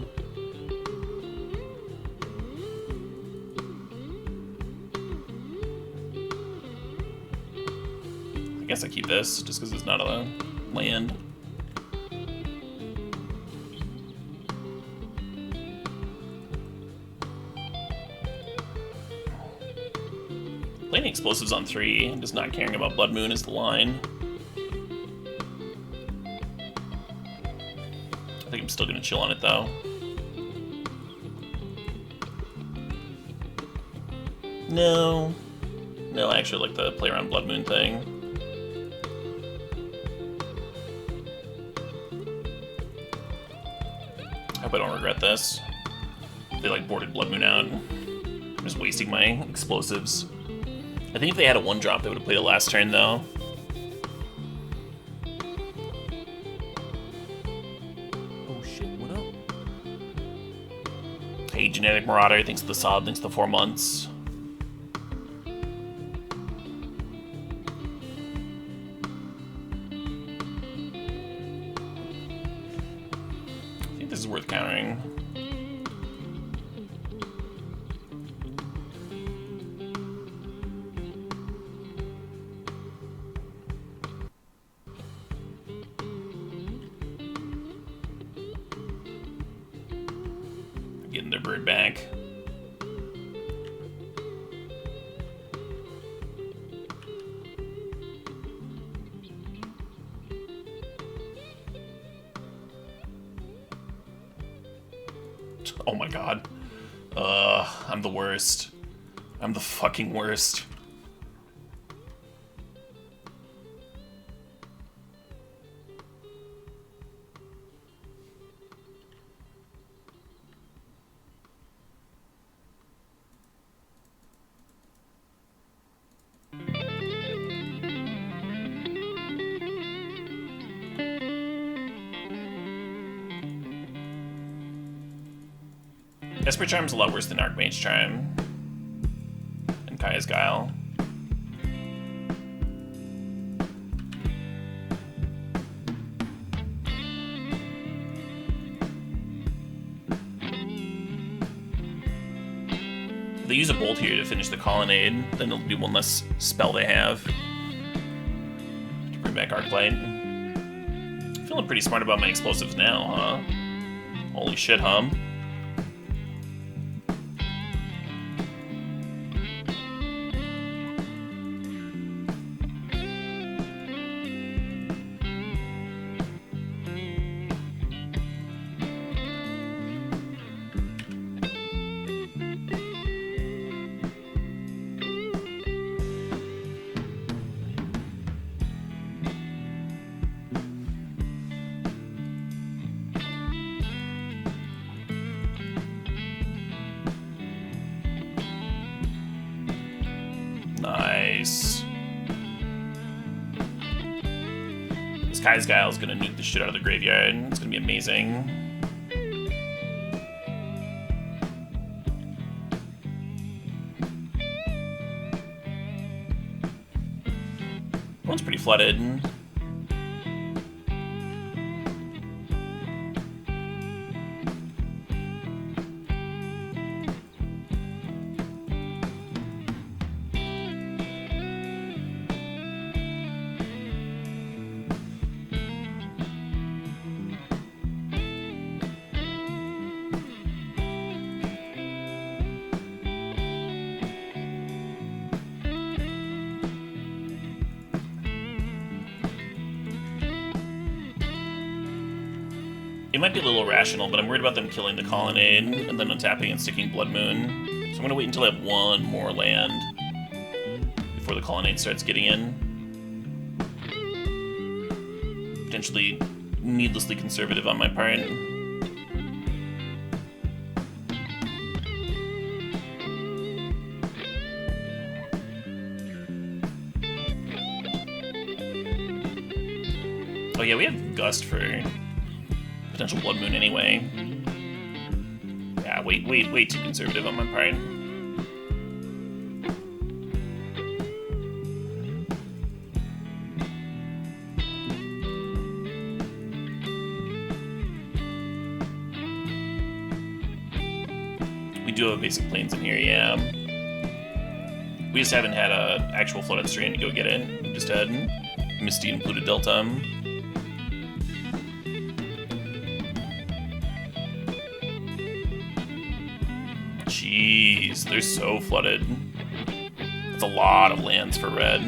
I guess I keep this, just because it's not a land. Playing explosives on 3, and just not caring about Blood Moon is the line. I think I'm still gonna chill on it though. No, I actually like the play around Blood Moon thing. I hope I don't regret this. They like boarded Blood Moon out. I'm just wasting my explosives. I think if they had a 1-drop, they would have played it last turn though. Oh shit, what up? Hey, Genetic Marauder, thanks to the sub, thanks to the 4 months. I think this is worth countering. Getting their bird back. Oh my god. I'm the worst. I'm the fucking worst. Esper Charm's a lot worse than Archmage Charm. And Kaya's Guile. they use a bolt here to finish the colonnade, then it'll do one less spell they have. To bring back Arclight. Feeling pretty smart about my explosives now, huh? Holy shit, hum. Nice. This Kai's Guile is gonna nuke the shit out of the graveyard. It's gonna be amazing. One's pretty flooded. It might be a little irrational, but I'm worried about them killing the colonnade and then untapping and sticking Blood Moon. So I'm gonna wait until I have one more land before the colonnade starts getting in. Potentially needlessly conservative on my part. Oh yeah, we have Gust for potential Blood Moon anyway. Yeah, way too conservative on my part. We do have basic planes in here, yeah. We just haven't had a actual flooded strain to go get it. We just had Misty and Polluted Delta. Jeez, they're so flooded. That's a lot of lands for red.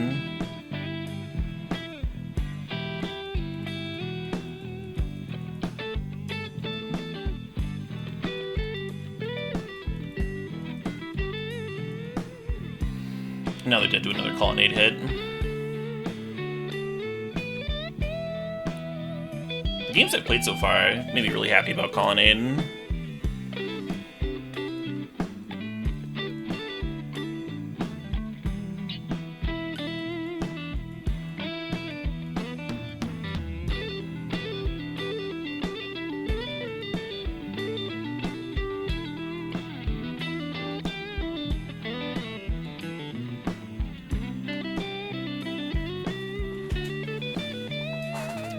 Now they're dead to another colonnade hit. The games I've played so far made me really happy about colonnade.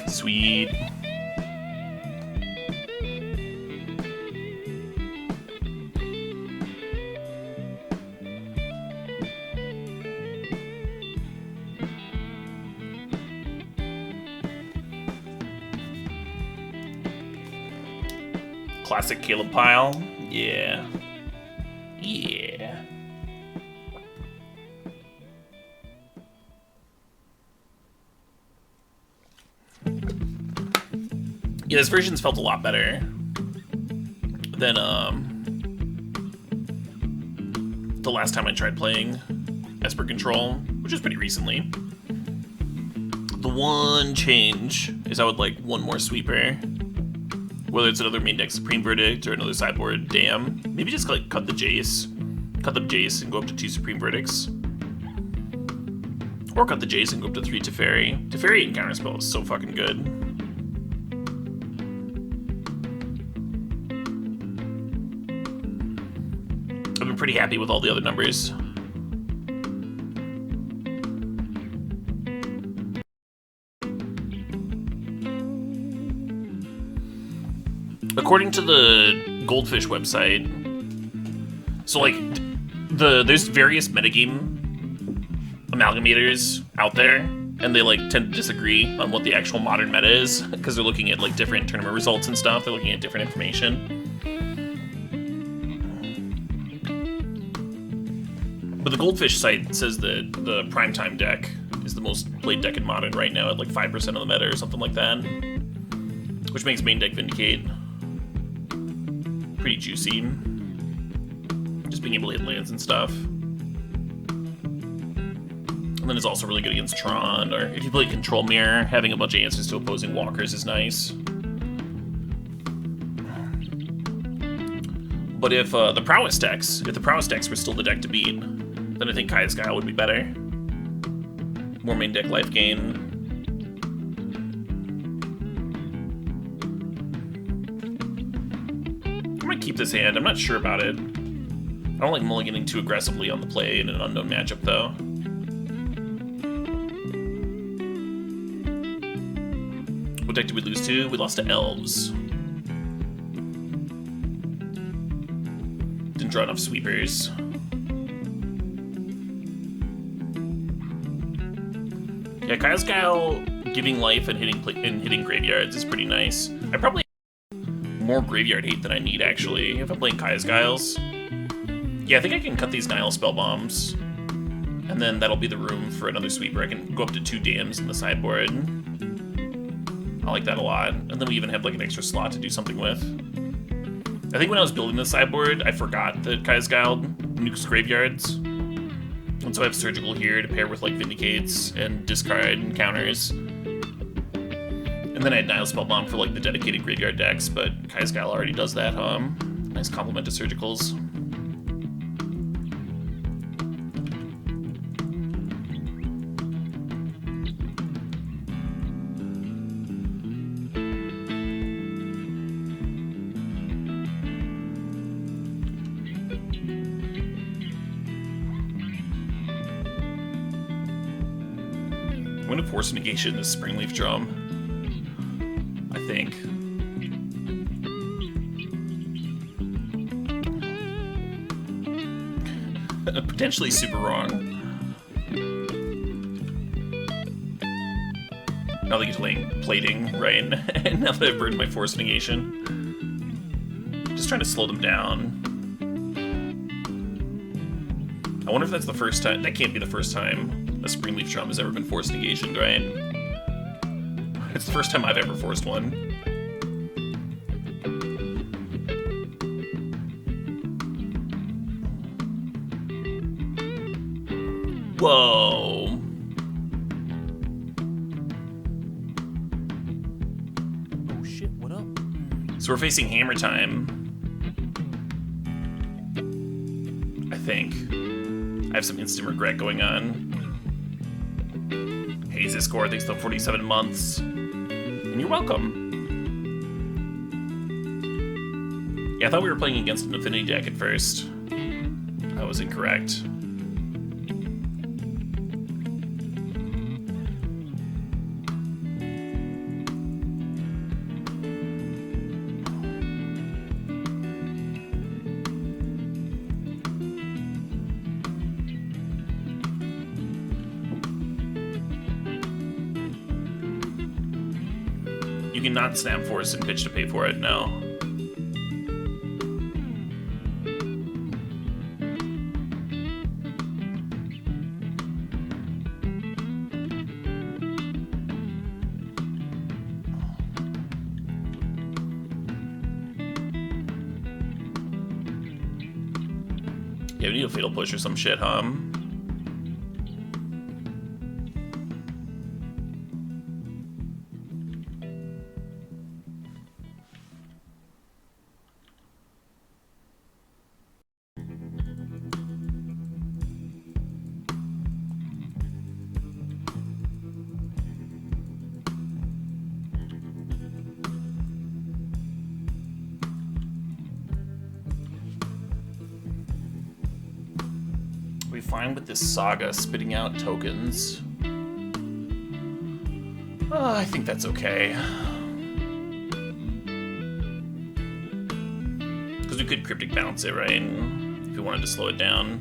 Sweet. Classic Caleb pile. Yeah. Yeah. Yeah, this version's felt a lot better than the last time I tried playing Esper Control, which is pretty recently. The one change is I would like one more sweeper. Whether it's another main deck Supreme Verdict or another sideboard Dam. Maybe just like cut the Jace. Cut the Jace and go up to 2 Supreme Verdicts. Or cut the Jace and go up to 3 Teferi. Teferi and Counterspell is so fucking good. I've been pretty happy with all the other numbers. According to the Goldfish website, so like there's various metagame amalgamators out there, and they like tend to disagree on what the actual modern meta is because they're looking at like different tournament results and stuff. They're looking at different information. But the Goldfish site says that the Primetime deck is the most played deck in Modern right now at like 5% of the meta or something like that. Which makes main deck Vindicate pretty juicy. Just being able to hit lands and stuff. And then it's also really good against Tron, or if you play Control Mirror, having a bunch of answers to opposing walkers is nice. But if the Prowess decks were still the deck to beat, then I think Kaya's Guile would be better. More main deck life gain. I might keep this hand, I'm not sure about it. I don't like mulliganing too aggressively on the play in an unknown matchup though. What deck did we lose to? We lost to Elves. Didn't draw enough sweepers. Yeah, Kaya's Guile giving life and hitting graveyards is pretty nice. I probably have more graveyard hate than I need actually if I'm playing Kaya's Guiles. Yeah, I think I can cut these Nile spell bombs, and then that'll be the room for another sweeper. I can go up to 2 dams in the sideboard. I like that a lot. And then we even have like an extra slot to do something with. I think when I was building the sideboard, I forgot that Kaya's Guile nukes graveyards. And so I have Surgical here to pair with like Vindicates and discard and counters. And then I had Nile Spellbomb for like the dedicated graveyard decks, but Kaya's Guile already does that. Nice compliment to Surgicals. I'm gonna force Negation this Springleaf Drum. I think. Potentially super wrong. Now that he's plating, right? And now that I've burned my force Negation. Just trying to slow them down. I wonder if that's the first time. That can't be the first time a Springleaf Drum has ever been forced negationed, right? It's the first time I've ever forced one. Whoa. Oh shit, what up? So we're facing Hammer Time. I think. I have some instant regret going on. Hazy Score, thanks for 47 months. And you're welcome. Yeah, I thought we were playing against an Affinity deck at first. I was incorrect. You cannot Snap Force and pitch to pay for it, no. Yeah, we need a Fatal Push or some shit, huh? Fine with this Saga spitting out tokens. I think that's okay. Because we could Cryptic Bounce it, right? If we wanted to slow it down.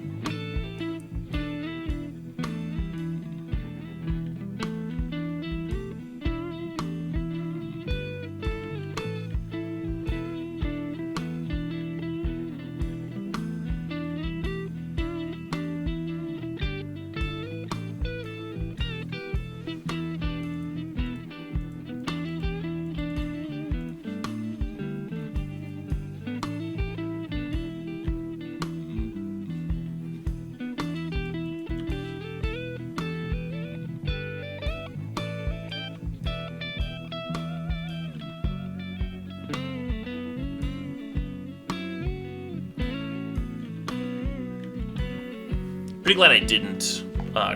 Pretty glad I didn't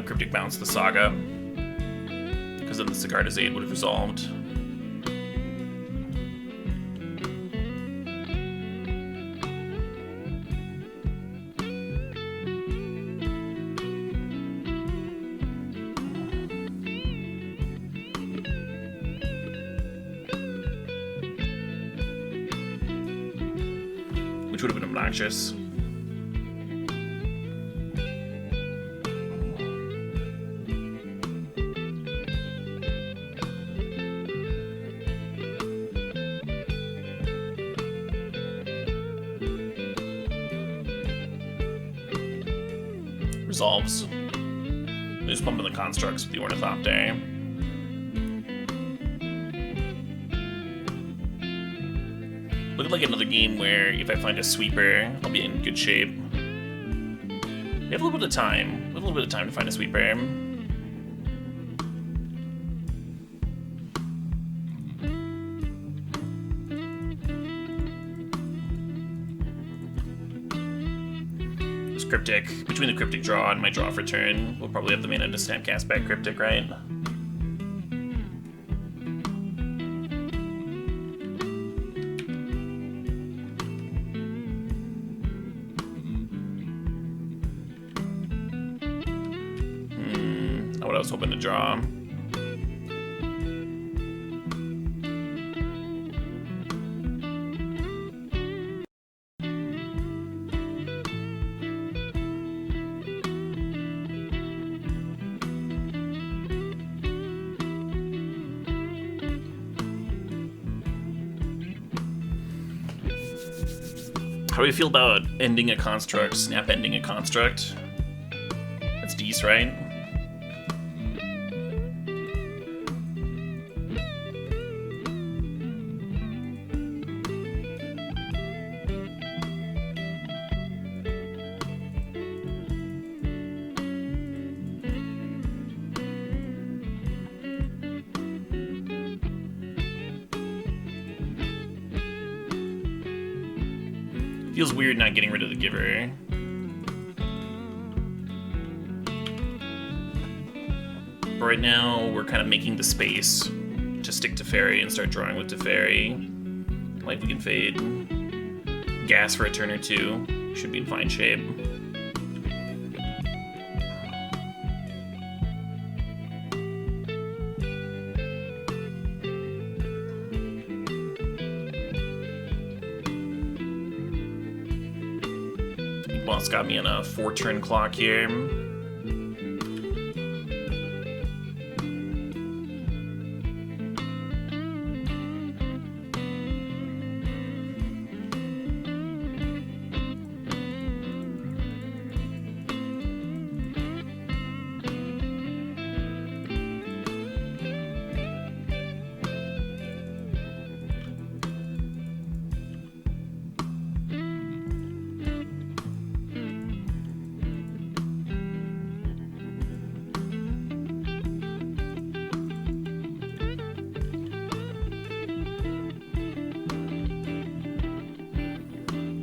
Cryptic Bounce the Saga, because then the Sigarda's Aid would have resolved. Which would have been obnoxious. Resolves. They just pump in the constructs with the Ornithopter. Look like another game where if I find a sweeper, I'll be in good shape. We have a little bit of time. We have a little bit of time to find a sweeper. Cryptic. Between the Cryptic draw and my draw for turn, we'll probably have the mana to Snapcast back Cryptic, right? Not what I was hoping to draw. How do we feel about ending a construct, snap ending a construct? That's decent, right? Feels weird not getting rid of the Giver. But right now, we're kind of making the space to stick Teferi and start drawing with Teferi. Like, we can fade gas for a turn or two. Should be in fine shape. Well, it's got me on a 4-turn clock here.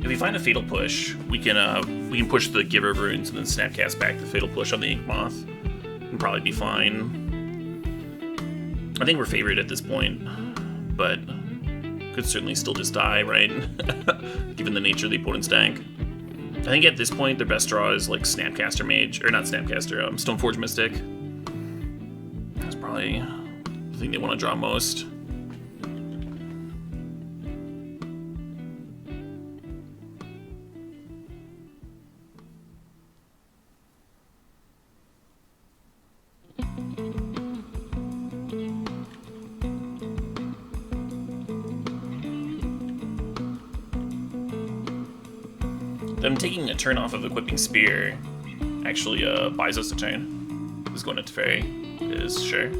If we find a Fatal Push, we can push the Giver of Runes and then Snapcast back the Fatal Push on the Ink Moth. And probably be fine. I think we're favored at this point, but could certainly still just die, right? Given the nature of the opponent's deck. I think at this point their best draw is like Snapcaster Mage, or not Snapcaster, Stoneforge Mystic. That's probably the thing they want to draw most. Them taking a turn off of Equipping Spear actually buys us a turn. Who's going to Teferi? Is sure.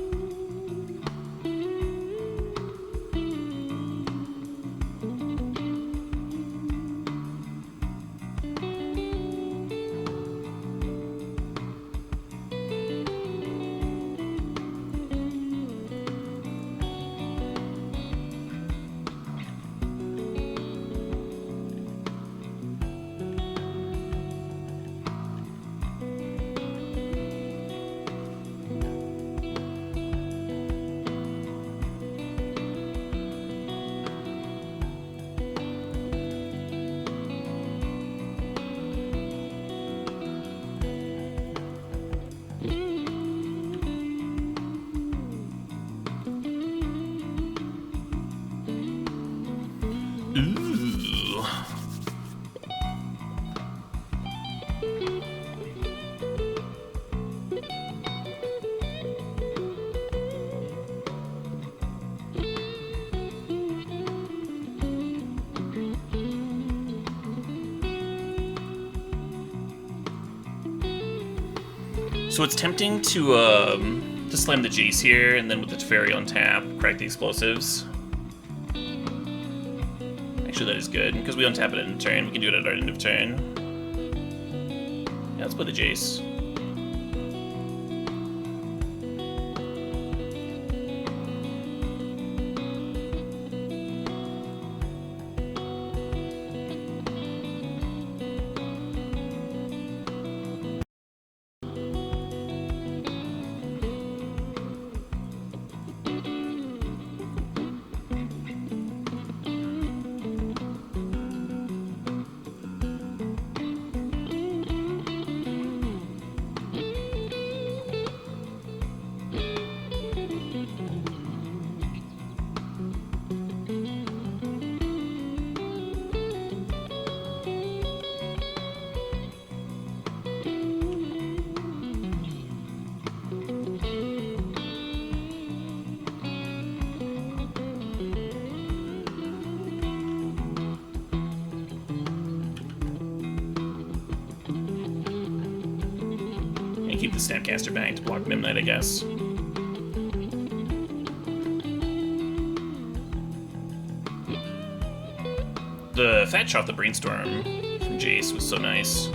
So it's tempting to slam the Jace here, and then with the Teferi on tap, crack the explosives. Actually, that is good, because we untap it at end of turn. We can do it at our end of turn. Yeah, let's play the Jace. Keep the Snapcaster back to block Midnight, I guess. The fat shot the Brainstorm from Jace was so nice.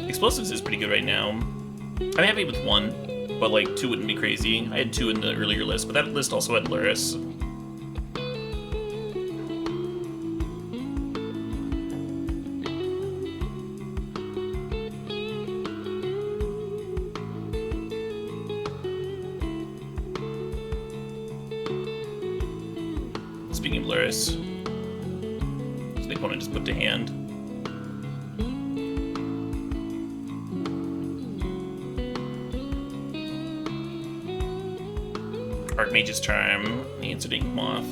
Explosives is pretty good right now. I'm happy with 1, but like 2 wouldn't be crazy. I had 2 in the earlier list, but that list also had Luris. Speaking of Luris, so the opponent just put to hand. Archmage's Charm, the Answered Ink Moth.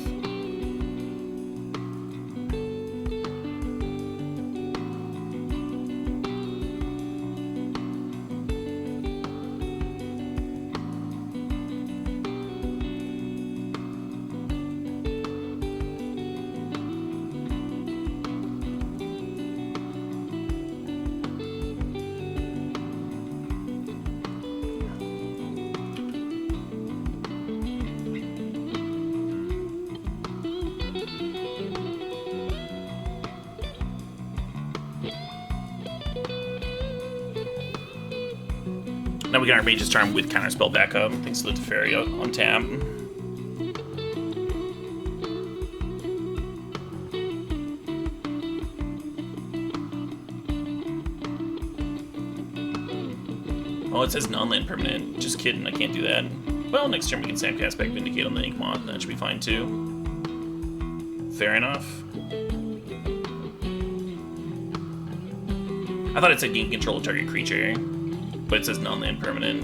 Now we got our Mage's Charm with Counterspell backup, thanks to the Teferi on tap. Oh, it says non-land permanent. Just kidding, I can't do that. Well, next turn we can Snapcast back Vindicate on the Ink Moth, and that should be fine too. Fair enough. I thought it said gain control of target creature, but it says non-land permanent.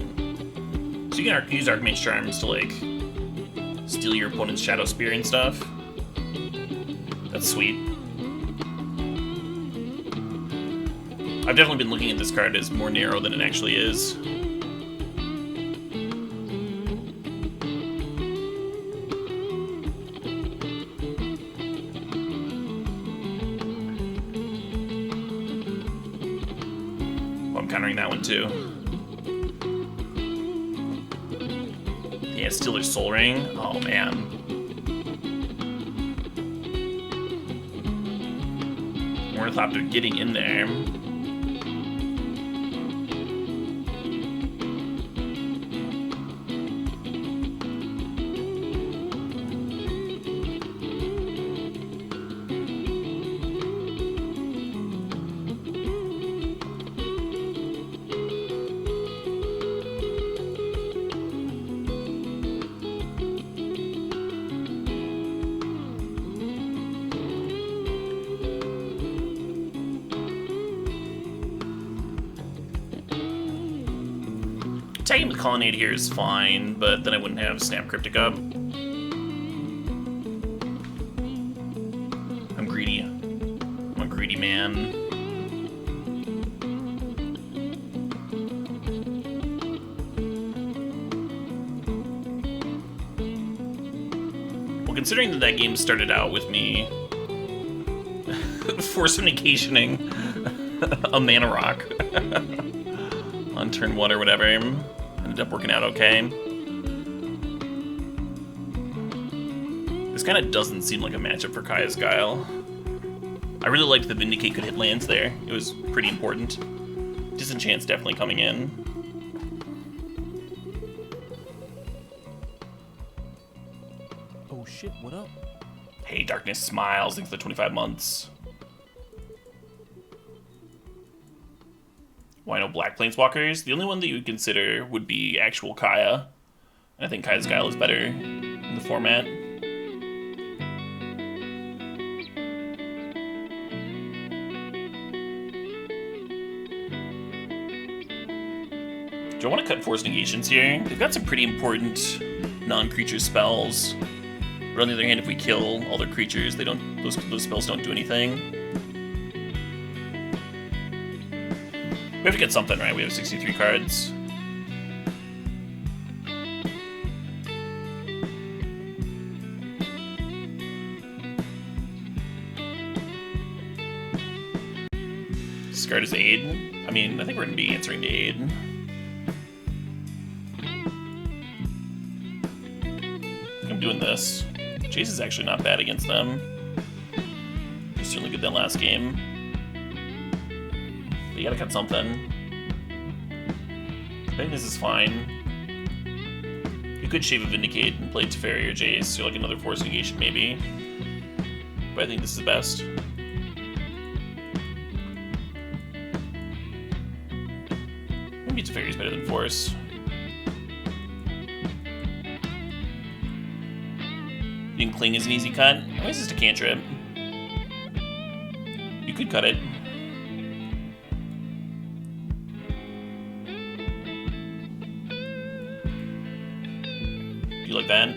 So you can use Archmage Charms to, like, steal your opponent's Shadow Spear and stuff. That's sweet. I've definitely been looking at this card as more narrow than it actually is. Well, I'm countering that one too. Yeah, Stealer's Soul Ring. Oh man. Ornithopter getting in there. stacking with Colonnade here is fine, but then I wouldn't have Snap Cryptic up. I'm greedy. I'm a greedy man. Well, considering that game started out with me Force Vindicationing a Mana Rock on turn 1 or whatever, ended up working out okay. This kind of doesn't seem like a matchup for Kaya's Guile. I really liked that Vindicate could hit lands there. It was pretty important. Disenchant's definitely coming in. Oh shit, what up? Hey, Darkness Smiles, thanks for the 25 months. Why no Black Planeswalkers? The only one that you would consider would be actual Kaya. And I think Kaya's Guile is better in the format. Do I want to cut Force Negations here? They've got some pretty important non-creature spells. But on the other hand, if we kill all their creatures, they don't. Those spells don't do anything. We have to get something, right? We have 63 cards. Discard his Aid. I mean, I think we're going to be answering to Aid. I'm doing this. Jace is actually not bad against them. He was certainly good that last game. But you gotta cut something. I think this is fine. You could shave a Vindicate and play Teferi or Jace, or like another Force Negation maybe. But I think this is best. Maybe Teferi is better than Force. You can Cling is an easy cut. Why is this a cantrip? You could cut it. Do you like that?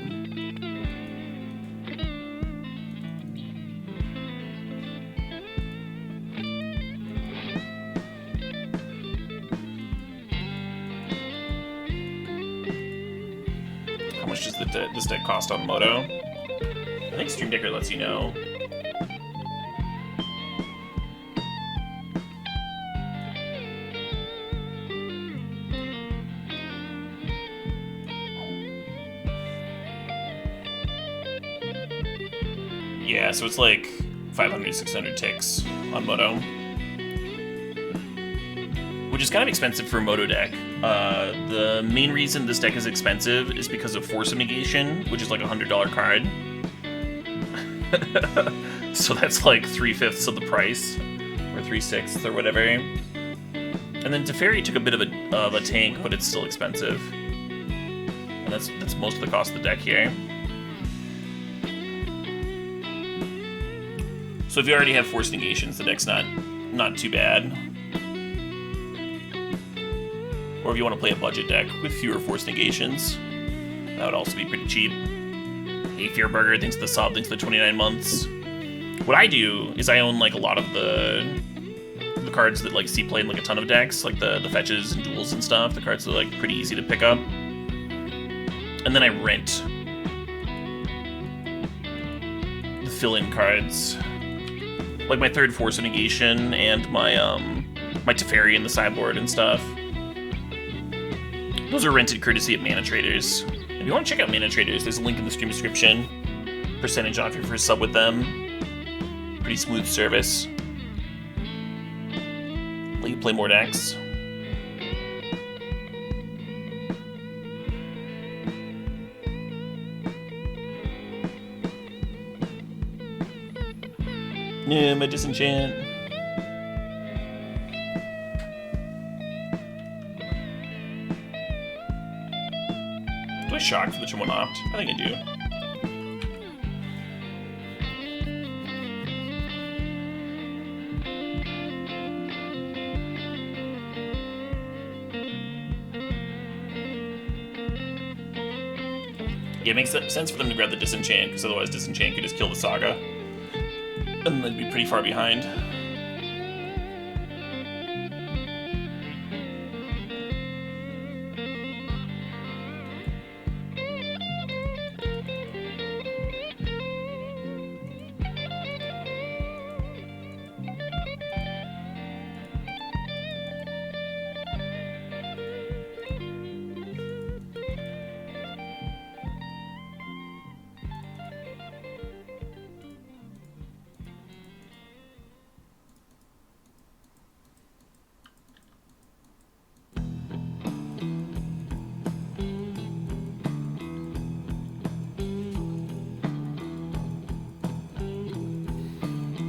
How much does this deck cost on Moto? I think Stream Decker lets you know. Yeah, so it's like 500, 600 ticks on Moto. Which is kind of expensive for a Moto deck. The main reason this deck is expensive is because of Force of Negation, which is like a $100 card. So that's like 3/5 of the price, or 3/6 or whatever. And then Teferi took a bit of a tank, but it's still expensive. And that's most of the cost of the deck here. So if you already have Force Negations, the deck's not too bad. Or if you want to play a budget deck with fewer Force Negations, that would also be pretty cheap. Hey, Fearburger, thanks for the sub, thanks for the 29 months. What I do is I own like a lot of the cards that like see play in like a ton of decks, like the fetches and duels and stuff, the cards that are like pretty easy to pick up. And then I rent the fill-in cards. Like my third Force of Negation and my my Teferi in the sideboard and stuff. Those are rented courtesy at Mana Traders. If you want to check out Mana Traders, there's a link in the stream description. Percentage off your first sub with them. Pretty smooth service. Let you play more decks. Yeah, my Disenchant. Do I shock for the turn 1 opt? I think I do. Yeah, it makes sense for them to grab the Disenchant, because otherwise Disenchant could just kill the Saga. And they'd be pretty far behind.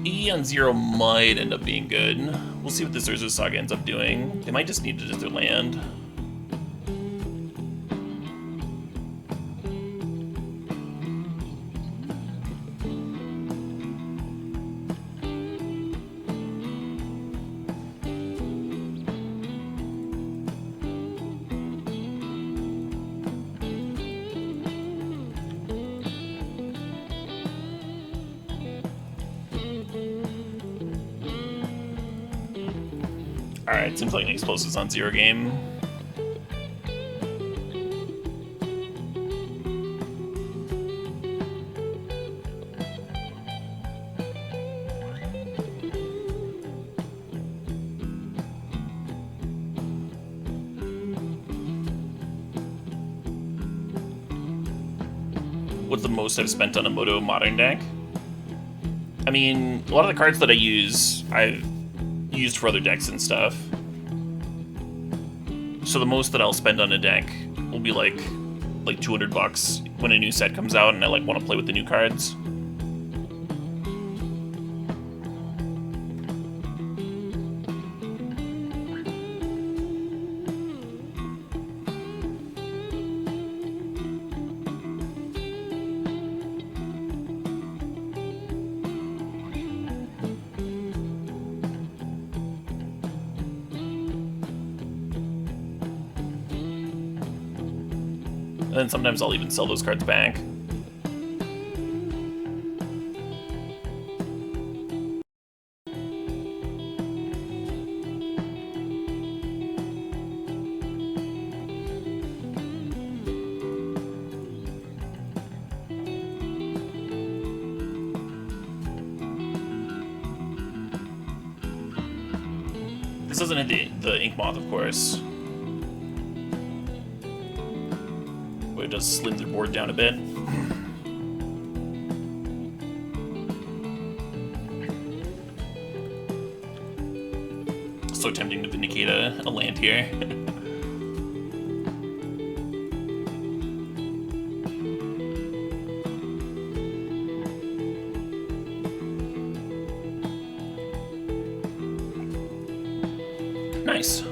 E on 0 might end up being good. We'll see what this Urza Saga ends up doing. They might just need to just their land. Alright, seems like an Explosives on 0 game. What's the most I've spent on a Moto Modern deck? I mean, a lot of the cards that I use, I've used for other decks and stuff. So the most that I'll spend on a deck will be like $200 when a new set comes out and I like want to play with the new cards. And then sometimes I'll even sell those cards back. This doesn't hit the Ink Moth, of course. But it does slim their board down a bit. So tempting to Vindicate a land here. Nice.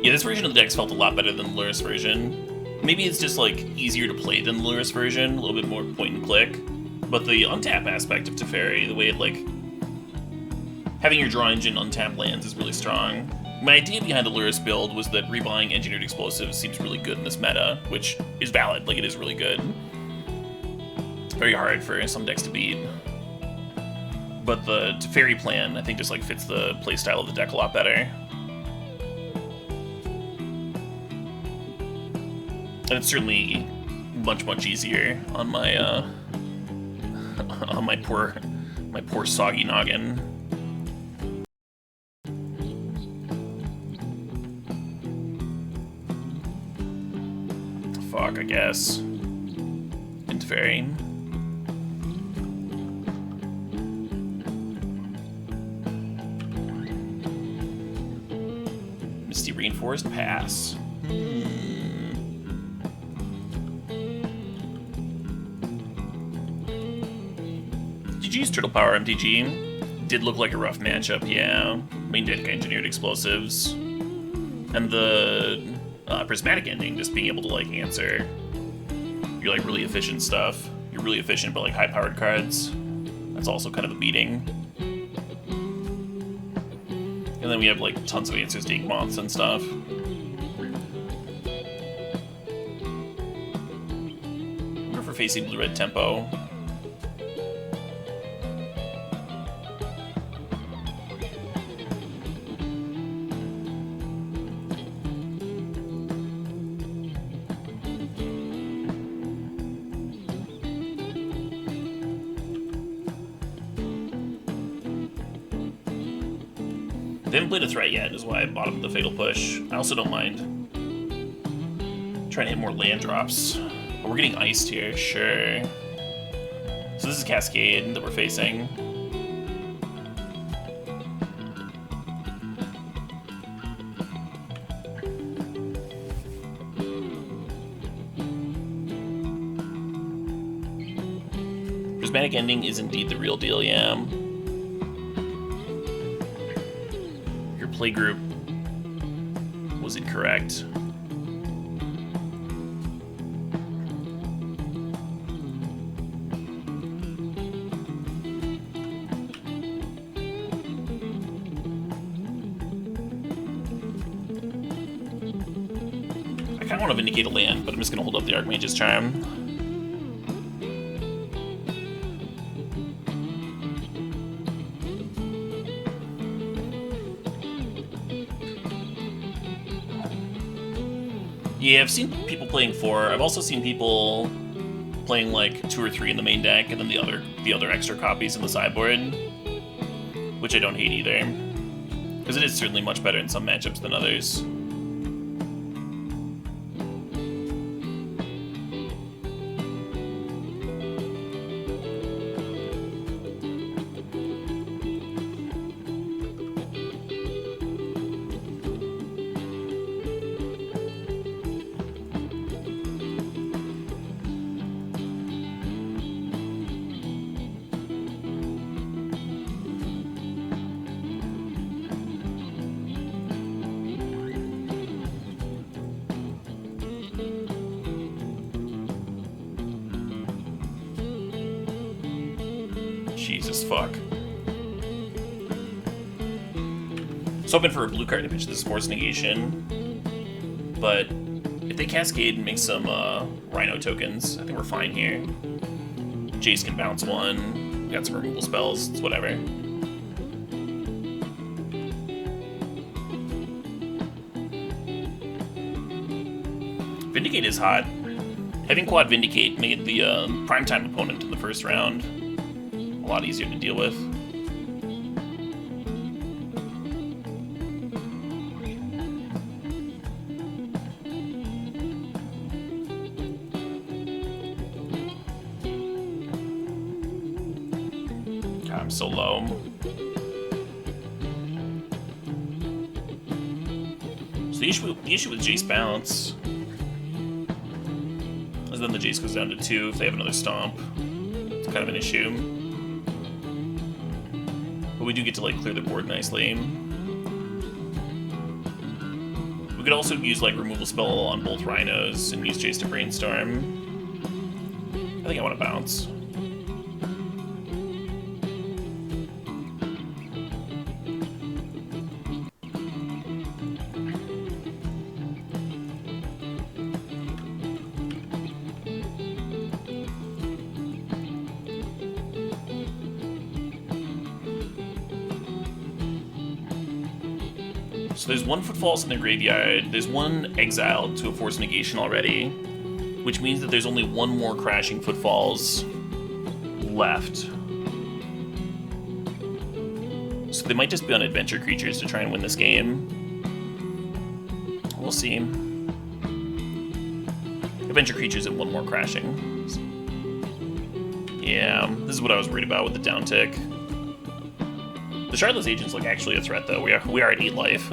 Yeah, this version of the deck's felt a lot better than the Lurrus version. Maybe it's just, like, easier to play than the Lurrus version, a little bit more point and click. But the untap aspect of Teferi, the way it, like, having your draw engine untap lands is really strong. My idea behind the Lurrus build was that rebuying Engineered Explosives seems really good in this meta, which is valid, like, it is really good. Very hard for some decks to beat. But the Teferi plan, I think, just, like, fits the playstyle of the deck a lot better. And it's certainly much easier on my on my poor soggy noggin. Fuck, I guess. Teferi. Misty Reinforced pass. GG's Turtle Power MTG did look like a rough matchup, yeah. Main deck Engineered Explosives. And the Prismatic ending, just being able to, like, answer your, like, really efficient stuff. You're really efficient, but, like, high-powered cards. That's also kind of a beating. And then we have, like, tons of answers to Ink Moths and stuff. for facing blue-red tempo. They haven't played a threat yet, is why I bought them the Fatal Push. I also don't mind trying to hit more land drops. But we're getting iced here, sure. So this is Cascade that we're facing. Prismatic Ending is indeed the real deal, yeah. Playgroup was incorrect. I kind of want to Vindicate a land, but I'm just going to hold up the Archmage's Charm. Yeah, I've seen people playing 4. I've also seen people playing like 2 or 3 in the main deck, and then the other extra copies in the sideboard, which I don't hate either, because it is certainly much better in some matchups than others. Jesus fuck. So hoping for a blue card to pitch this Force Negation, but if they Cascade and make some Rhino tokens, I think we're fine here. Jace can bounce 1, we got some removal spells, it's whatever. Vindicate is hot. Having quad Vindicate made it the primetime opponent in the first round a lot easier to deal with. God, I'm so low. So the issue with Jace bounce is then the Jace goes down to 2 if they have another stomp. It's kind of an issue. But we do get to like clear the board nicely. We could also use like removal spell on both Rhinos and use Jace to brainstorm. I think I want to bounce. So there's 1 Footfalls in the graveyard, there's 1 exiled to a Force Negation already, which means that there's only 1 more Crashing Footfalls left. So they might just be on Adventure Creatures to try and win this game. We'll see. Adventure Creatures and 1 more Crashing. Yeah, this is what I was worried about with the downtick. The Shardless Agents look actually a threat, though. We are at 8 life.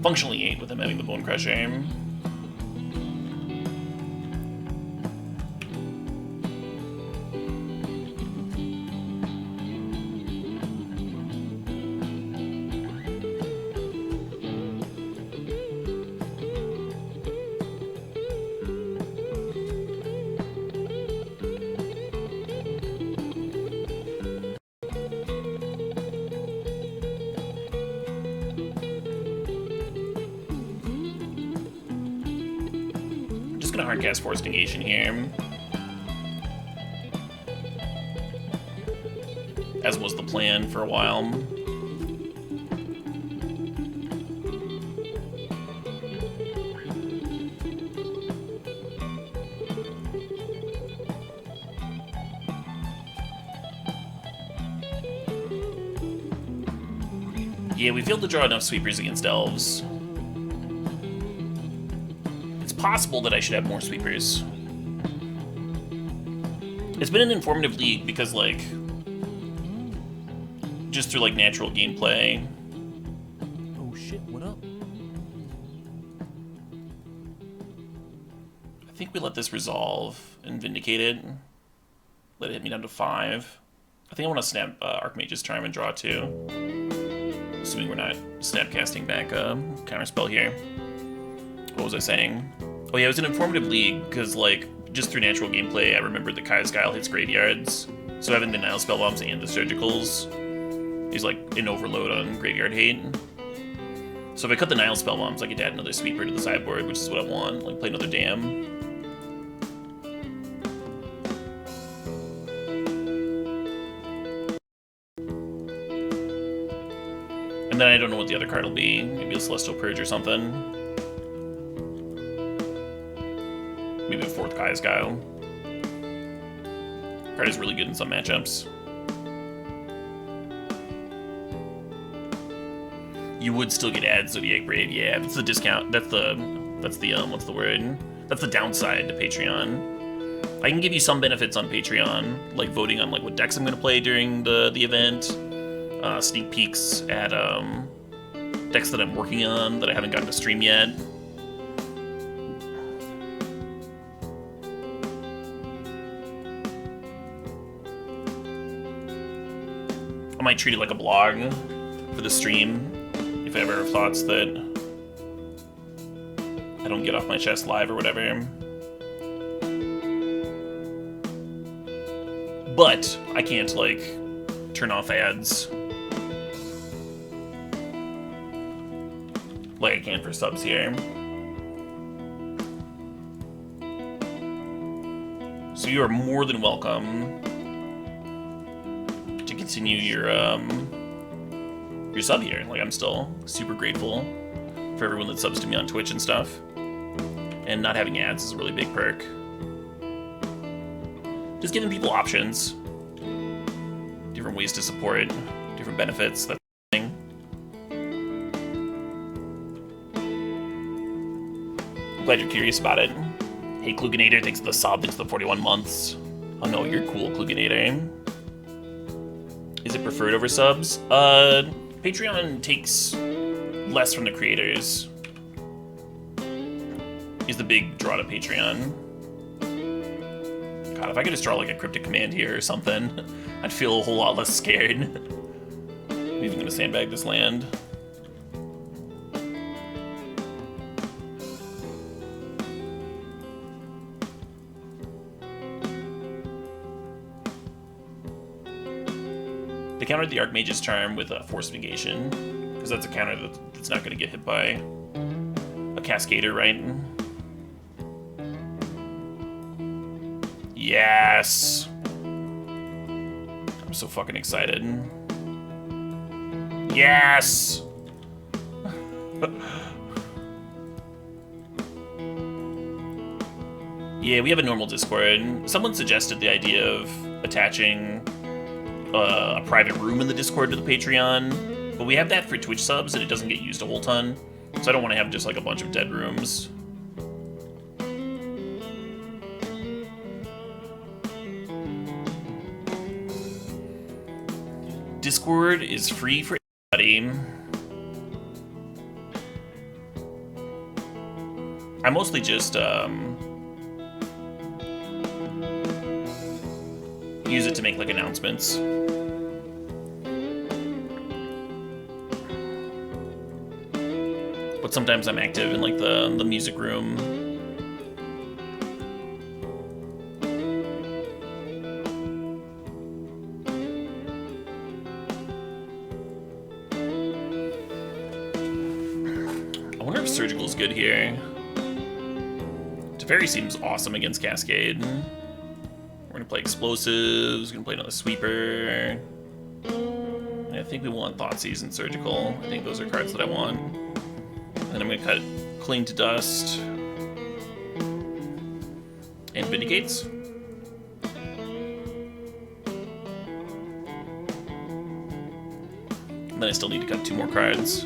Functionally 8 with him having the Bone Crusher. gonna hardcast Force Negation here. As was the plan for a while. Yeah, we failed to draw enough sweepers against elves. It's possible that I should have more sweepers. It's been an informative league because, like, just through, like, natural gameplay. Oh shit, what up? I think we let this resolve and Vindicate it. Let it hit me down to 5. I think I want to snap Archmage's Charm and draw 2. Assuming we're not snapcasting back a counterspell here. What was I saying? Oh yeah, it was an informative league, because, like, just through natural gameplay, I remembered that Kai's Guile hits graveyards. So having the Nile Spellbombs and the Surgicals is like an overload on graveyard hate. So if I cut the Nile Spellbombs, I could add another sweeper to the sideboard, which is what I want. Like, play another dam. And then I don't know what the other card will be. Maybe a Celestial Purge or something. Maybe a 4th Kai's Guile. Card is really good in some matchups. You would still get add Zodiac Braid, yeah. That's the discount. That's the what's the word? That's the downside to Patreon. I can give you some benefits on Patreon, like voting on like what decks I'm gonna play during the event, sneak peeks at decks that I'm working on that I haven't gotten to stream yet. I might treat it like a blog for the stream. If I ever have thoughts that I don't get off my chest live or whatever. But I can't, like, turn off ads like I can for subs here. So you are more than welcome to continue your sub here. Like, I'm still super grateful for everyone that subs to me on Twitch and stuff. And not having ads is a really big perk. Just giving people options. Different ways to support, different benefits, that thing. I'm glad you're curious about it. Hey, Kluganator, thanks for the sub, thanks for the 41 months. Oh no, you're cool, Kluganator. Is it preferred over subs? Patreon takes less from the creators. Is the big draw to Patreon. God, if I could just draw like a cryptic command here or something, I'd feel a whole lot less scared. I'm even gonna sandbag this land. They countered the Archmage's Charm with a Force Negation, because that's a counter that's not going to get hit by a Cascader, right? Yes! I'm so fucking excited. Yes! Yeah, we have a normal Discord. Someone suggested the idea of attaching a private room in the Discord to the Patreon, but we have that for Twitch subs and it doesn't get used a whole ton, so I don't want to have just like a bunch of dead rooms. Discord is free for everybody. I mostly just use it to make like announcements. But sometimes I'm active in like the music room. I wonder if Surgical's good here. Teferi seems awesome against Cascade. We're gonna play Explosives, gonna play another Sweeper. And I think we want Thoughtseize and Surgical. I think those are cards that I want. And I'm gonna cut Cling to Dust. And Vindicates. And then I still need to cut 2 more cards.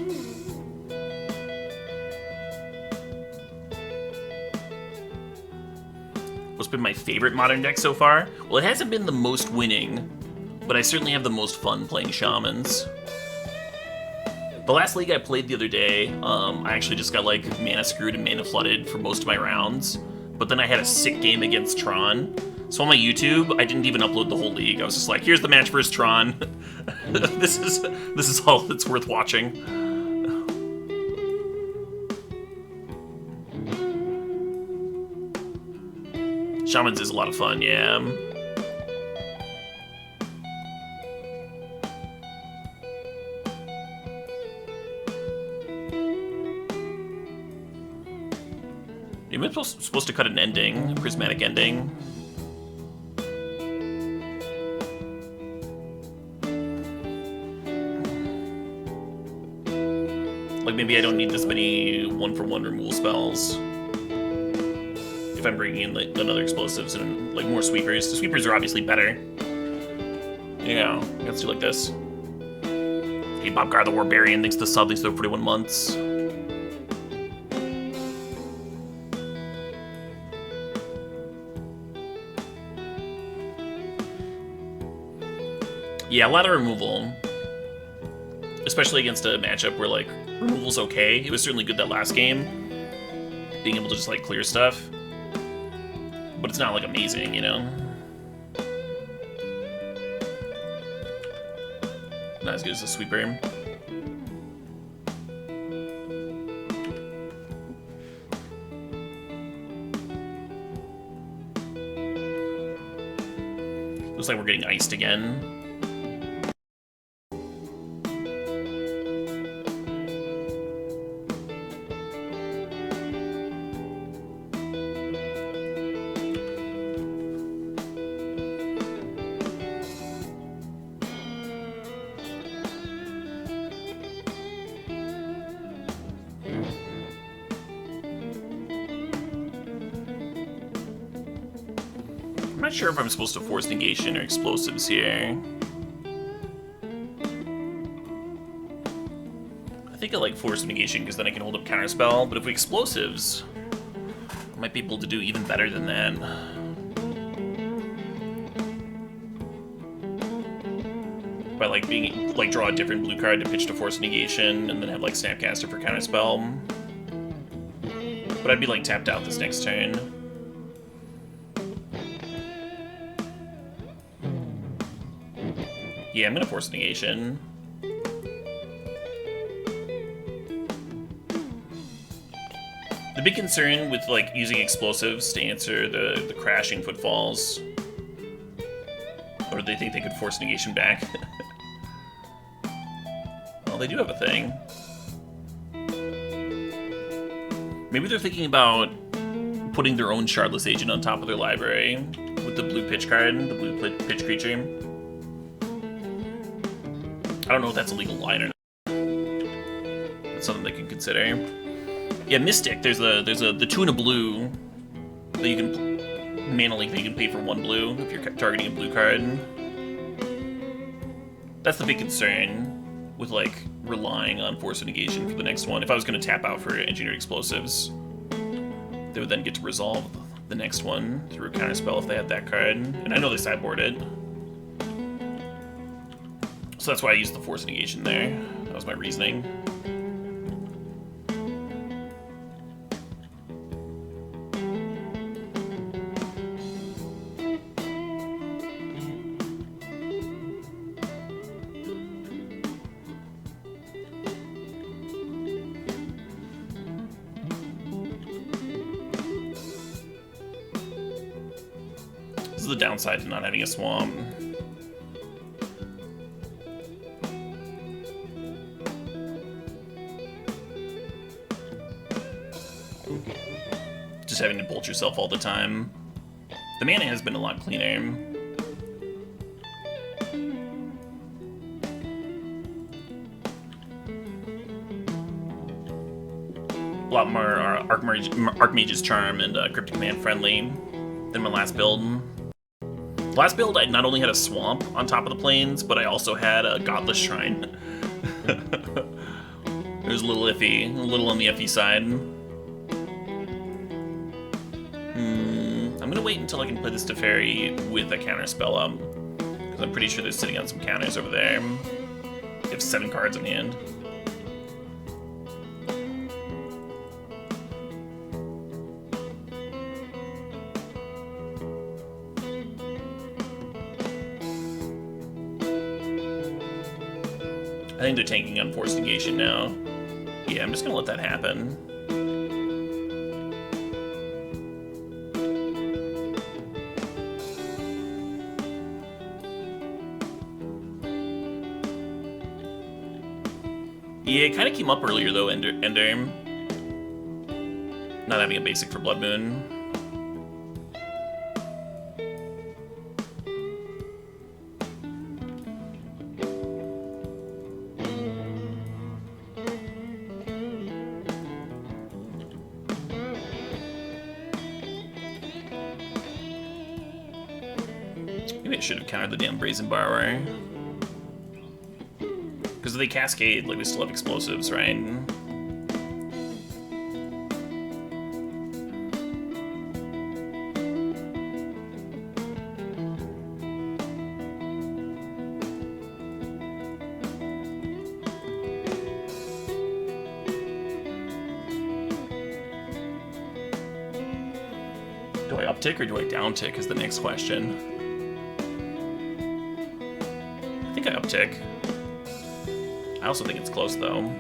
What's been my favorite Modern deck so far? Well, it hasn't been the most winning, but I certainly have the most fun playing Shamans. The last league I played the other day, I actually just got like mana screwed and mana flooded for most of my rounds, but then I had a sick game against Tron. So on my YouTube, I didn't even upload the whole league. I was just like, here's the match versus Tron. This is all that's worth watching. Shamans is a lot of fun, yeah. You're supposed to cut an ending, a prismatic ending. Like maybe I don't need this many 1-for-1 removal spells. If I'm bringing in like another explosives and like more sweepers. The sweepers are obviously better. Yeah, let's do like this. Hey, Bobgar the Warbarian, thanks to the sub, thanks to the 41 months. Yeah, a lot of removal. Especially against a matchup where like removal's okay. It was certainly good that last game. Being able to just like clear stuff. But it's not, like, amazing, you know? Not as good as a Sweeper. Looks like we're getting iced again. I'm not sure if I'm supposed to force negation or explosives here. I think I like force negation because then I can hold up counterspell, but if we explosives, I might be able to do even better than that. By like being like draw a different blue card to pitch to force negation and then have like Snapcaster for counterspell. But I'd be like tapped out this next turn. Yeah, I'm gonna force negation. The big concern with like using explosives to answer the crashing footfalls, or do they think they could force negation back? Well, they do have a thing. Maybe they're thinking about putting their own Shardless Agent on top of their library with the blue pitch card, the blue pitch creature. I don't know if that's a legal line or not. That's something they can consider. Yeah, Mystic. There's the 2 and a blue that you can mana link that you can pay for 1 blue if you're targeting a blue card. That's the big concern with like relying on force of negation for the next one. If I was going to tap out for engineered explosives, they would then get to resolve the next one through a counterspell if they had that card. And I know they sideboard it. So that's why I used the force negation there. That was my reasoning. This is the downside to not having a swamp. just having to bolt yourself all the time. The mana has been a lot cleaner. A lot more Archmage's Charm and Cryptic Command friendly than my last build. Last build, I not only had a Swamp on top of the plains, but I also had a Godless Shrine. It was a little iffy, a little on the iffy side. I'm gonna wait until I can play this Teferi with a counter spell up, because I'm pretty sure they're sitting on some counters over there. They have 7 cards in hand. I think they're tanking on Forced Negation now. Yeah, I'm just gonna let that happen. Yeah, it kind of came up earlier though, Ender. Not having a basic for Blood Moon. Maybe I should have countered the damn Brazen Borrower. Because if they Cascade, like, we still have explosives, right? Do I uptick or do I downtick is the next question. I think I uptick. I also think it's close, though.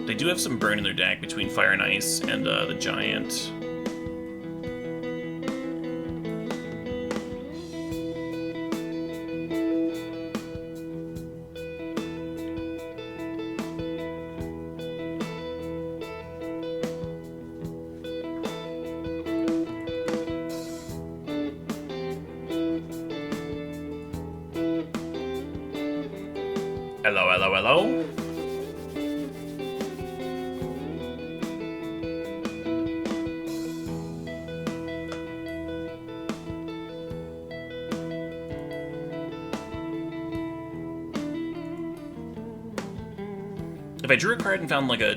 They do have some burn in their deck between Fire and Ice and the Giant. Hello, hello, hello. If I drew a card and found like a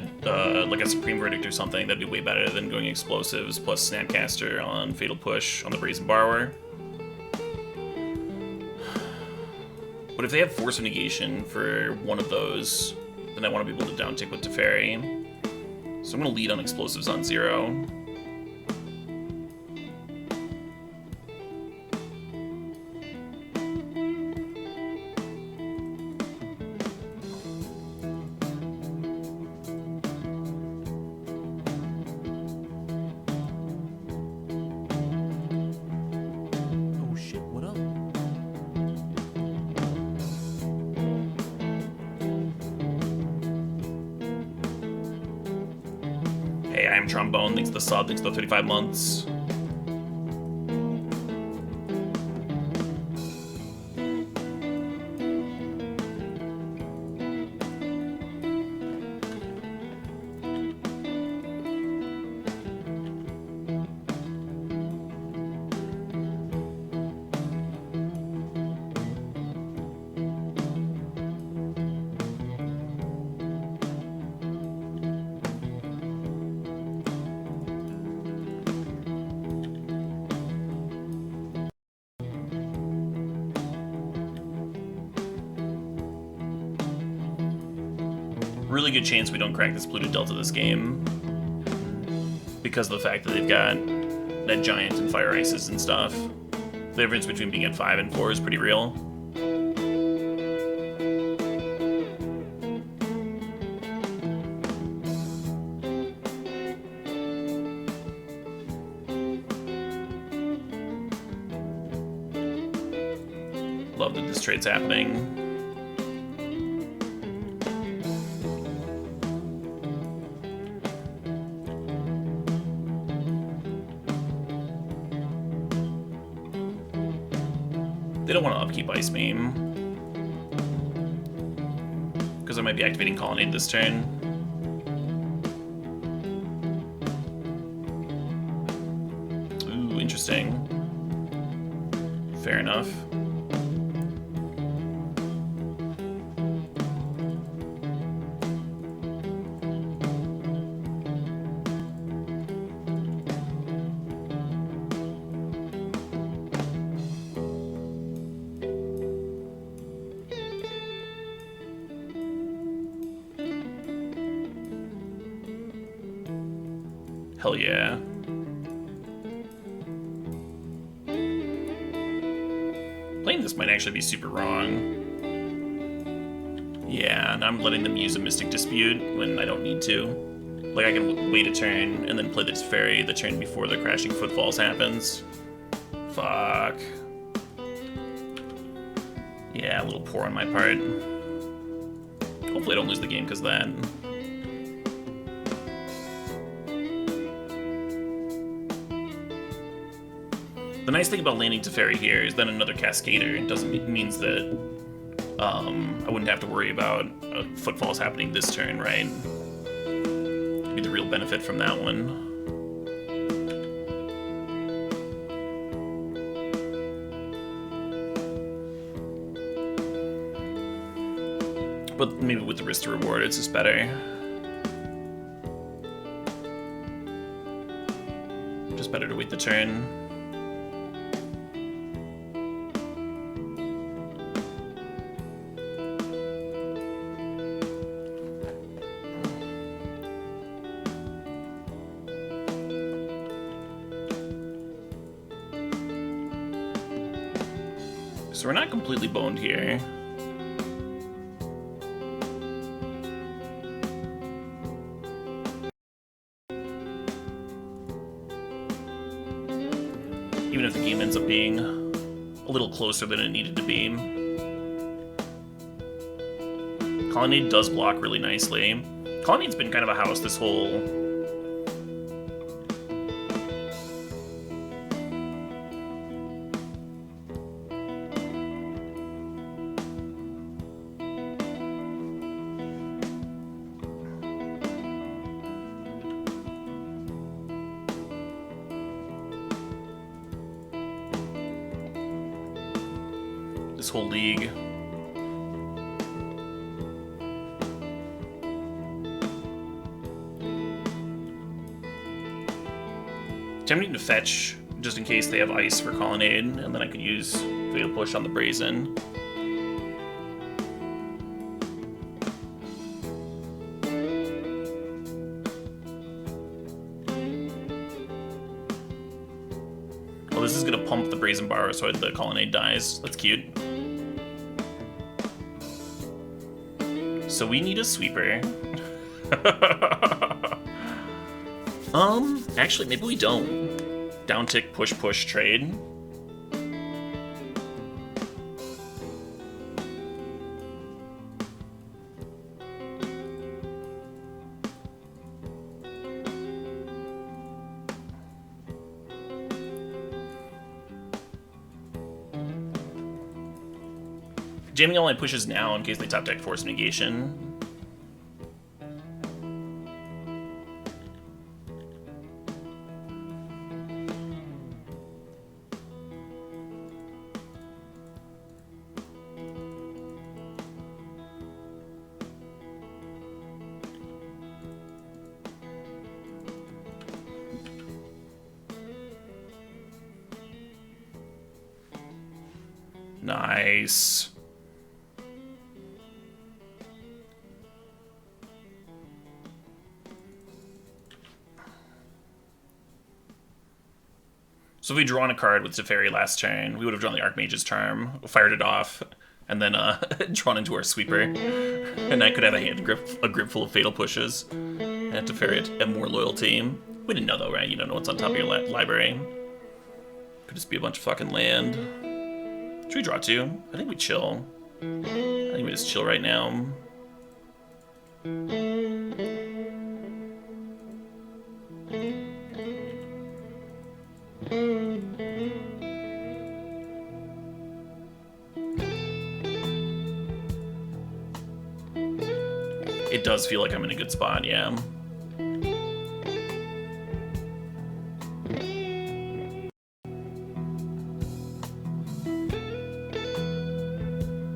Supreme Verdict or something, that'd be way better than going explosives plus Snapcaster on Fatal Push on the Brazen Borrower. But if they have Force of Negation for one of those, then I want to be able to downtick with Teferi. So I'm going to lead on explosives on 0. Hey, I am Trombone, thanks to the sub, thanks to the 35 months. Really good chance we don't crack this Polluted Delta this game because of the fact that they've got that giant and fire ices and stuff. The difference between being at 5 and 4 is pretty real. Love that this trade's happening. They don't want to upkeep Ice Beam, because I might be activating Colonnade this turn. Ooh, interesting. Fair enough. Hell yeah. Playing this might actually be super wrong. Yeah, and I'm letting them use a Mystic Dispute when I don't need to. Like, I can wait a turn and then play the Teferi the turn before the Crashing Footfalls happens. Fuck. Yeah, a little poor on my part. Hopefully I don't lose the game because of that. The nice thing about landing Teferi here is then another Cascader means that I wouldn't have to worry about Footfalls happening this turn, right? Be the real benefit from that one. But maybe with the risk to reward, it's just better. Just better to wait the turn. So we're not completely boned here. Even if the game ends up being a little closer than it needed to be. Colonnade does block really nicely. Colonnade's been kind of a house this whole... this whole league. Tempting to fetch just in case they have ice for Colonnade, and then I could use Fatal Push on the Brazen. Well, this is gonna pump the Brazen Bar so the Colonnade dies. That's cute. So we need a sweeper. Actually, maybe we don't. Down tick, push, push, trade. Jamming all my pushes now in case they top deck Force Negation. Nice. So if we drawn a card with Teferi last turn, we would have drawn the Archmage's Charm, fired it off, and then drawn into our sweeper. And I could have a grip full of Fatal Pushes. And have Teferi a more loyal team. We didn't know though, right? You don't know what's on top of your library. Could just be a bunch of fucking land. Should we draw 2? I think we chill. I think we just chill right now. It does feel like I'm in a good spot, yeah.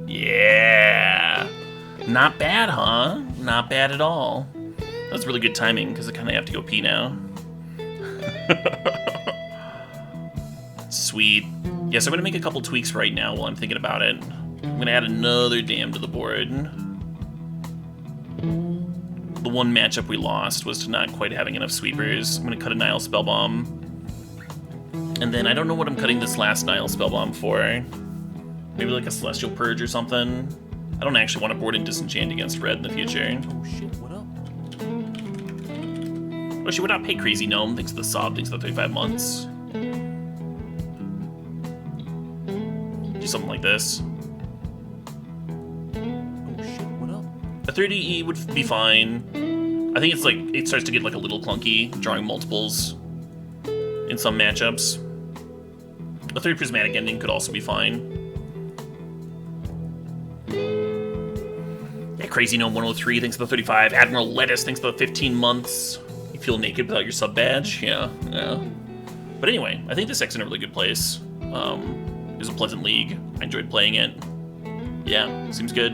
Yeah! Not bad, huh? Not bad at all. That was really good timing, because I kind of have to go pee now. Sweet. Yes, I'm going to make a couple tweaks right now while I'm thinking about it. I'm going to add another dam to the board. The one matchup we lost was to not quite having enough sweepers. I'm going to cut a Nile Spellbomb. And then I don't know what I'm cutting this last Nile Spellbomb for. Maybe like a Celestial Purge or something. I don't actually want to board and disenchant against red in the future. Oh shit, what up? Oh, she would not pay Crazy Gnome. Thanks to the sob, thanks to the 35 months. Do something like this. Oh shit, what up? A 30E would be fine. I think it's like, it starts to get like a little clunky, drawing multiples in some matchups. A 3 Prismatic Ending could also be fine. Yeah, Crazy Gnome 103, thanks to the 35. Admiral Lettuce, thanks to the 15 months. You feel naked without your sub badge? Yeah. But anyway, I think this deck's in a really good place. It was a pleasant league. I enjoyed playing it. Yeah, seems good.